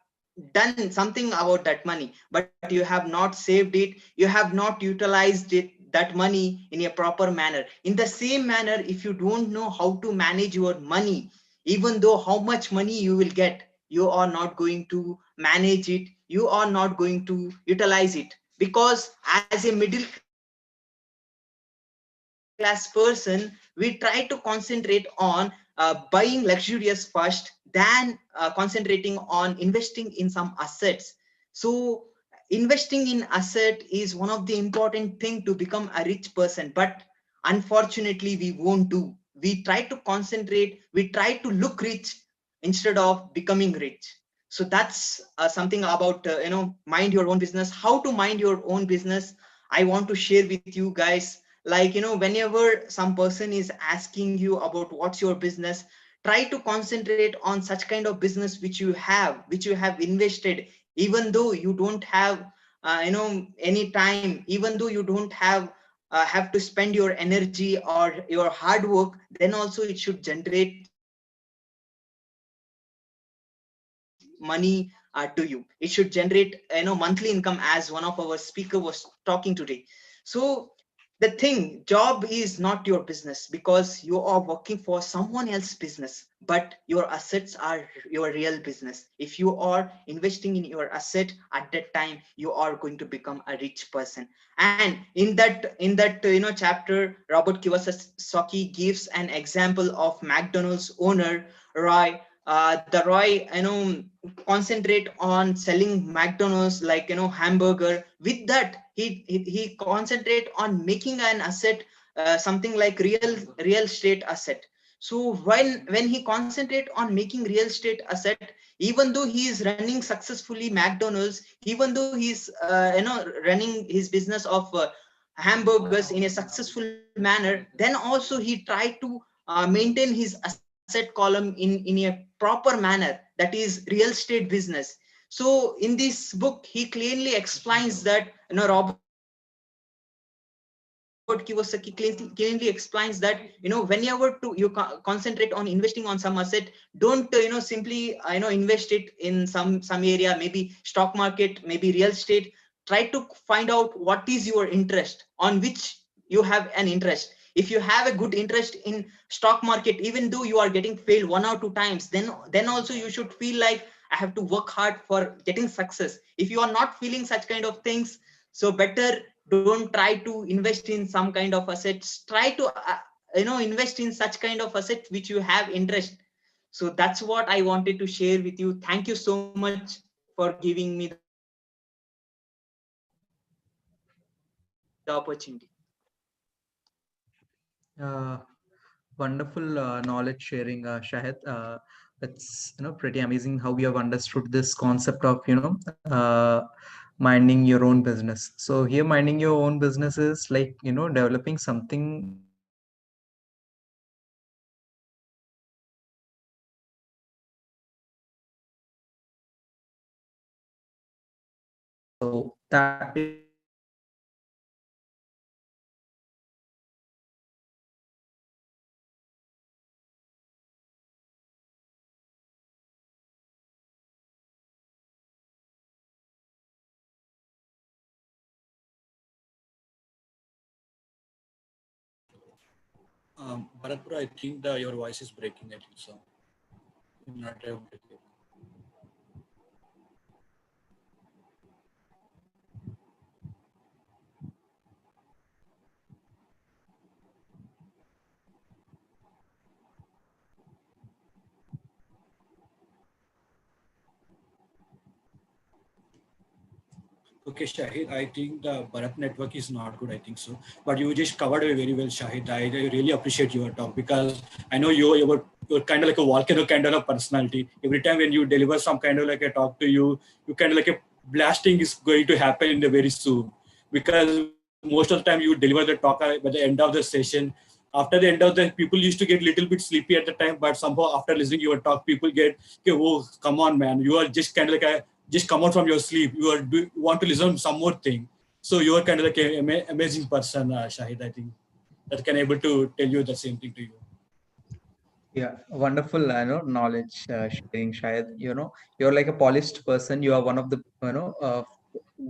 [SPEAKER 8] done something about that money, but you have not saved it, you have not utilized that money in a proper manner. In the same manner, if you don't know how to manage your money, even though how much money you will get, you are not going to manage it, you are not going to utilize it. Because as a middle class person, we try to concentrate on buying luxurious first, than concentrating on investing in some assets. So investing in asset is one of the important thing to become a rich person, but unfortunately we won't do. We try to concentrate, we try to look rich instead of becoming rich. So that's something about mind your own business. How to mind your own business, I want to share with you guys. Like, whenever some person is asking you about what's your business, try to concentrate on such kind of business which you have invested, even though you don't have any time, even though you don't have to spend your energy or your hard work, then also it should generate money to you. It should generate monthly income, as one of our speaker was talking today. So the thing, job is not your business, because you are working for someone else's business, but your assets are your real business. If you are investing in your asset, at that time you are going to become a rich person. And in that chapter, Robert Kiyosaki gives an example of McDonald's owner Roy. The Roy, concentrate on selling McDonald's, like hamburger. With that, he concentrate on making an asset, something like real estate asset. So when he concentrate on making real estate asset, even though he is running successfully McDonald's, even though he's running his business of hamburgers in a successful manner, then also he tried to maintain his asset column in a proper manner, that is real estate business. So in this book he clearly explains that, Robert Kiyosaki clearly explains that, whenever you concentrate on investing on some asset, don't simply invest it in some area, maybe stock market, maybe real estate. Try to find out what is your interest, on which you have an interest. If you have a good interest in stock market, even though you are getting failed 1 or 2 times, then also you should feel like, I have to work hard for getting success. If you are not feeling such kind of things, so better don't try to invest in some kind of assets. Try to invest in such kind of assets which you have interest. So that's what I wanted to share with you. Thank you so much for giving me the opportunity.
[SPEAKER 3] Wonderful knowledge sharing, Shahid. It's pretty amazing how you have understood this concept of minding your own business. So here, minding your own business is like developing something so that
[SPEAKER 1] Bharat bro, I think your voice is breaking. I think so. You're not able to hear. Okay, Shahid, I think the Bharat network is not good. I think so. But you just covered it very well, Shahid. I really appreciate your talk because I know you're kind of like a volcano kind of a personality. Every time when you deliver some kind of like a talk to you, you kind of like a blasting is going to happen in the very soon. Because most of the time you deliver the talk by the end of the session. After the end of the people used to get a little bit sleepy at the time, but somehow after listening your talk, people get, okay, oh, come on, man, you are just kind of like a just come out from your sleep. You want to listen some more thing. So you are kind of like an amazing person, Shahid. I think that can able to tell you the same thing to you.
[SPEAKER 3] Yeah, wonderful, knowledge sharing, Shayad. You're like a polished person. You are one of the,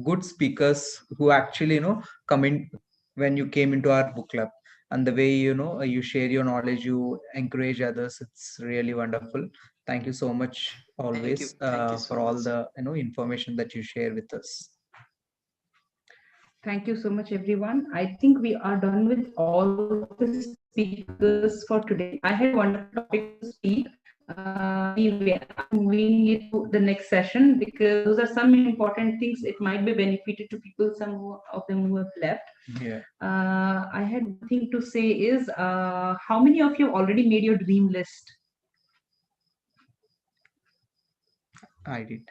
[SPEAKER 3] good speakers who actually, come in when you came into our book club. And the way, you share your knowledge, you encourage others. It's really wonderful. Thank you so much always
[SPEAKER 8] Thank you so
[SPEAKER 3] for all
[SPEAKER 8] much.
[SPEAKER 3] the, information that you share with us.
[SPEAKER 2] Thank you so much, everyone. I think we are done with all the speakers for today. I had a wonderful topic to speak. Anyway, I'm moving it to the next session because those are some important things. It might be benefited to people, of them who have left.
[SPEAKER 3] Yeah,
[SPEAKER 2] I had one thing to say is, how many of you already made your dream list?
[SPEAKER 3] I did.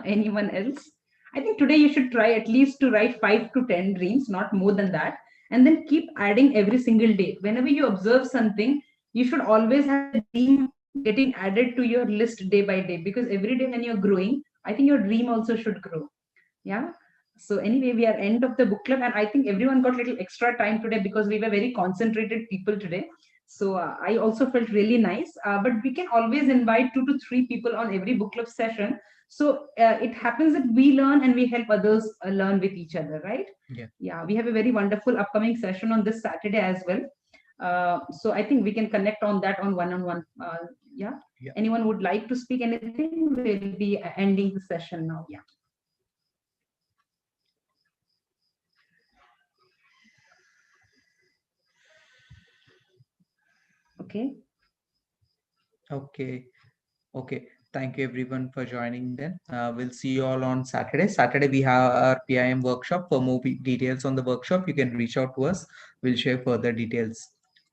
[SPEAKER 2] Anyone else? I think today you should try at least to write 5 to 10 dreams, not more than that, and then keep adding every single day. Whenever you observe something, you should always have the dream getting added to your list day by day, because every day when you're growing, I think your dream also should grow. Yeah. So anyway, we are end of the book club, and I think everyone got little extra time today because we were very concentrated people today. So I also felt really nice. But we can always invite 2 to 3 people on every book club session. So it happens that we learn and we help others learn with each other, right?
[SPEAKER 3] Yeah.
[SPEAKER 2] Yeah, we have a very wonderful upcoming session on this Saturday as well. So I think we can connect on that on one-on-one. Yeah.
[SPEAKER 3] Yeah.
[SPEAKER 2] Anyone would like to speak anything? We'll be ending the session now. Yeah. Okay.
[SPEAKER 3] Okay. Thank you everyone for joining then. We'll see you all on Saturday. Saturday we have our PIM workshop. For more details on the workshop, you can reach out to us. We'll share further details,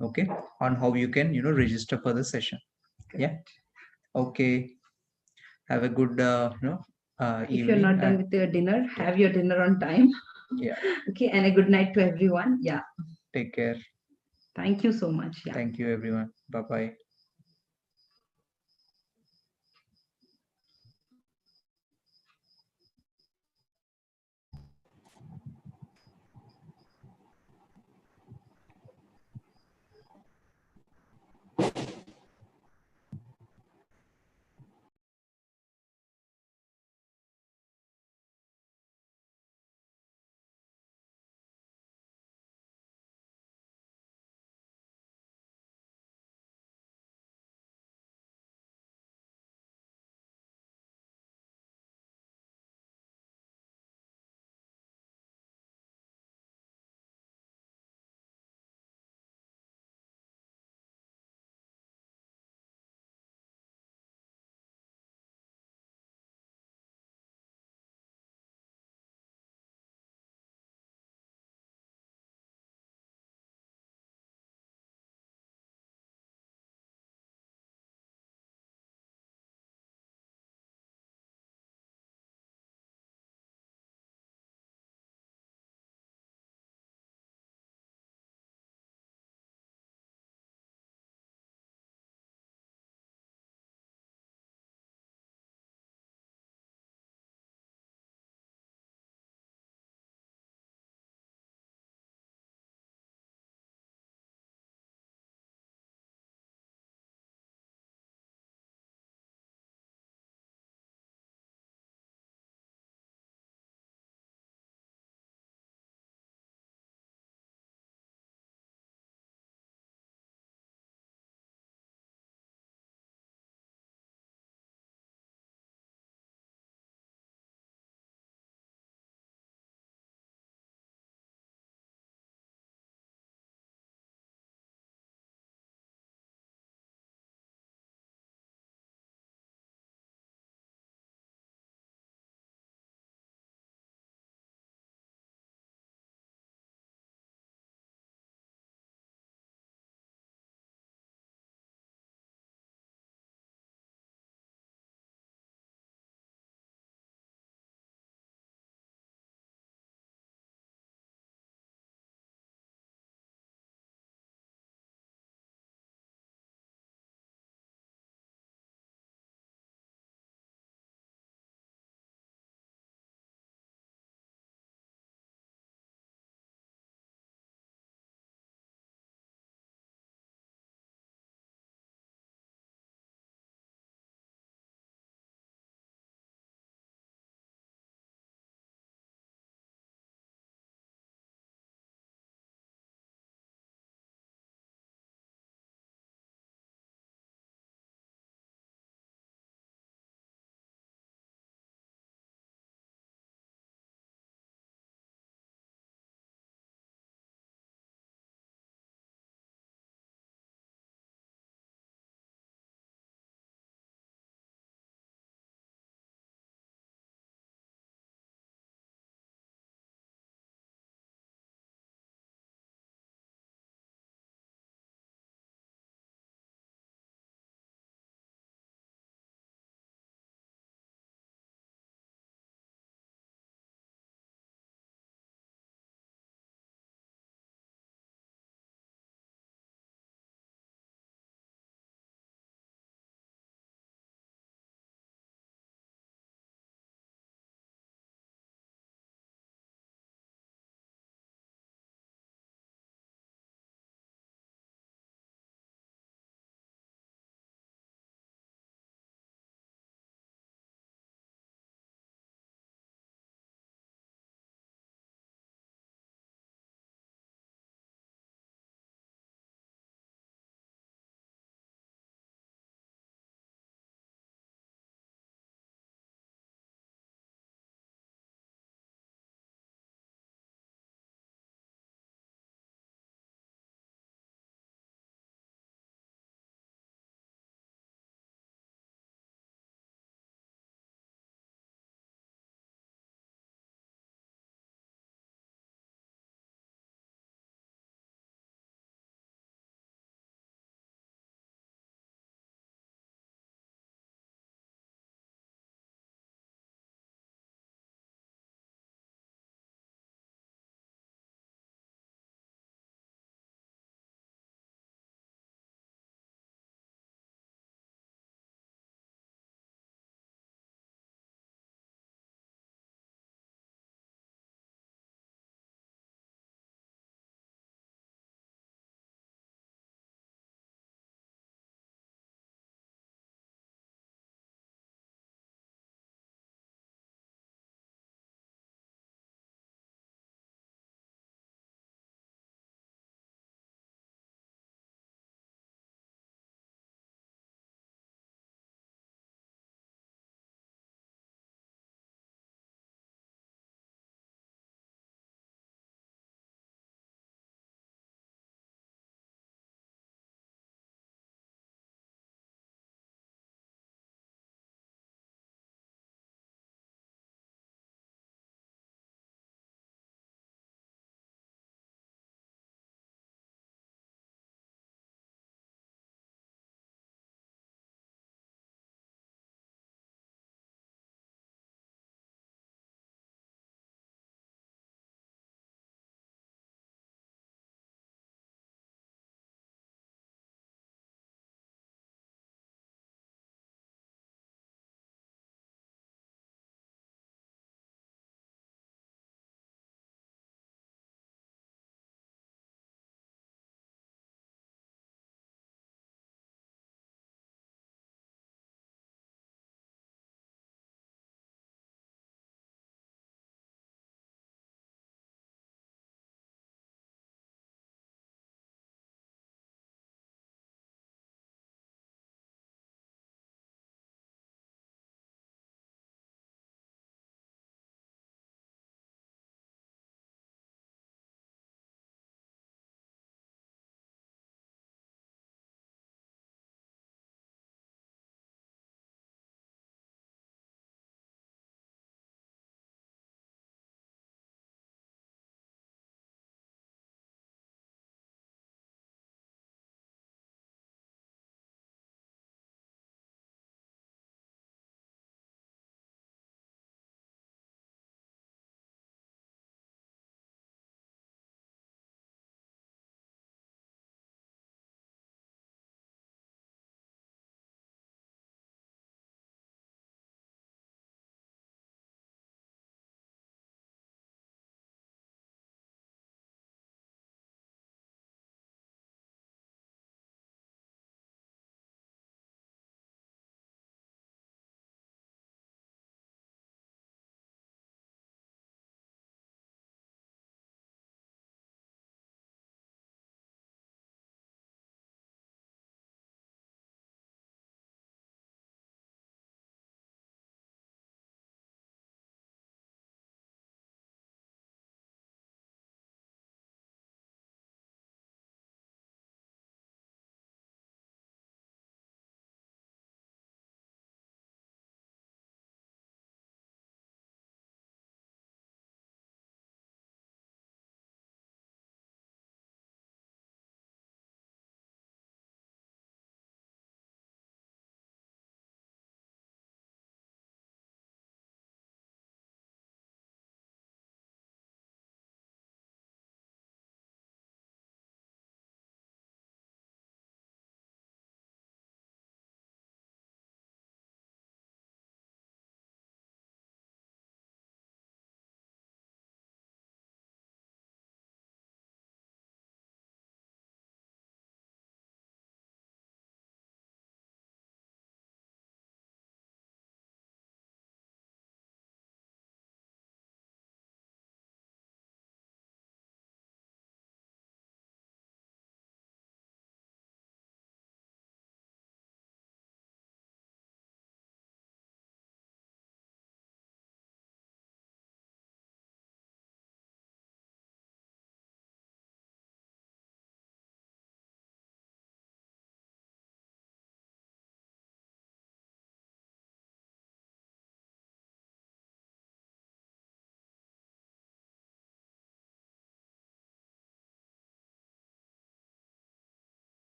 [SPEAKER 3] okay, on how you can, register for the session. Yeah. Okay. Have a good,
[SPEAKER 2] If you're
[SPEAKER 3] evening.
[SPEAKER 2] not done with your dinner, have your dinner on time.
[SPEAKER 3] Yeah.
[SPEAKER 2] Okay. And a good night to everyone. Yeah.
[SPEAKER 3] Take care.
[SPEAKER 2] Thank you so much. Yeah.
[SPEAKER 3] Thank you everyone. Bye-bye.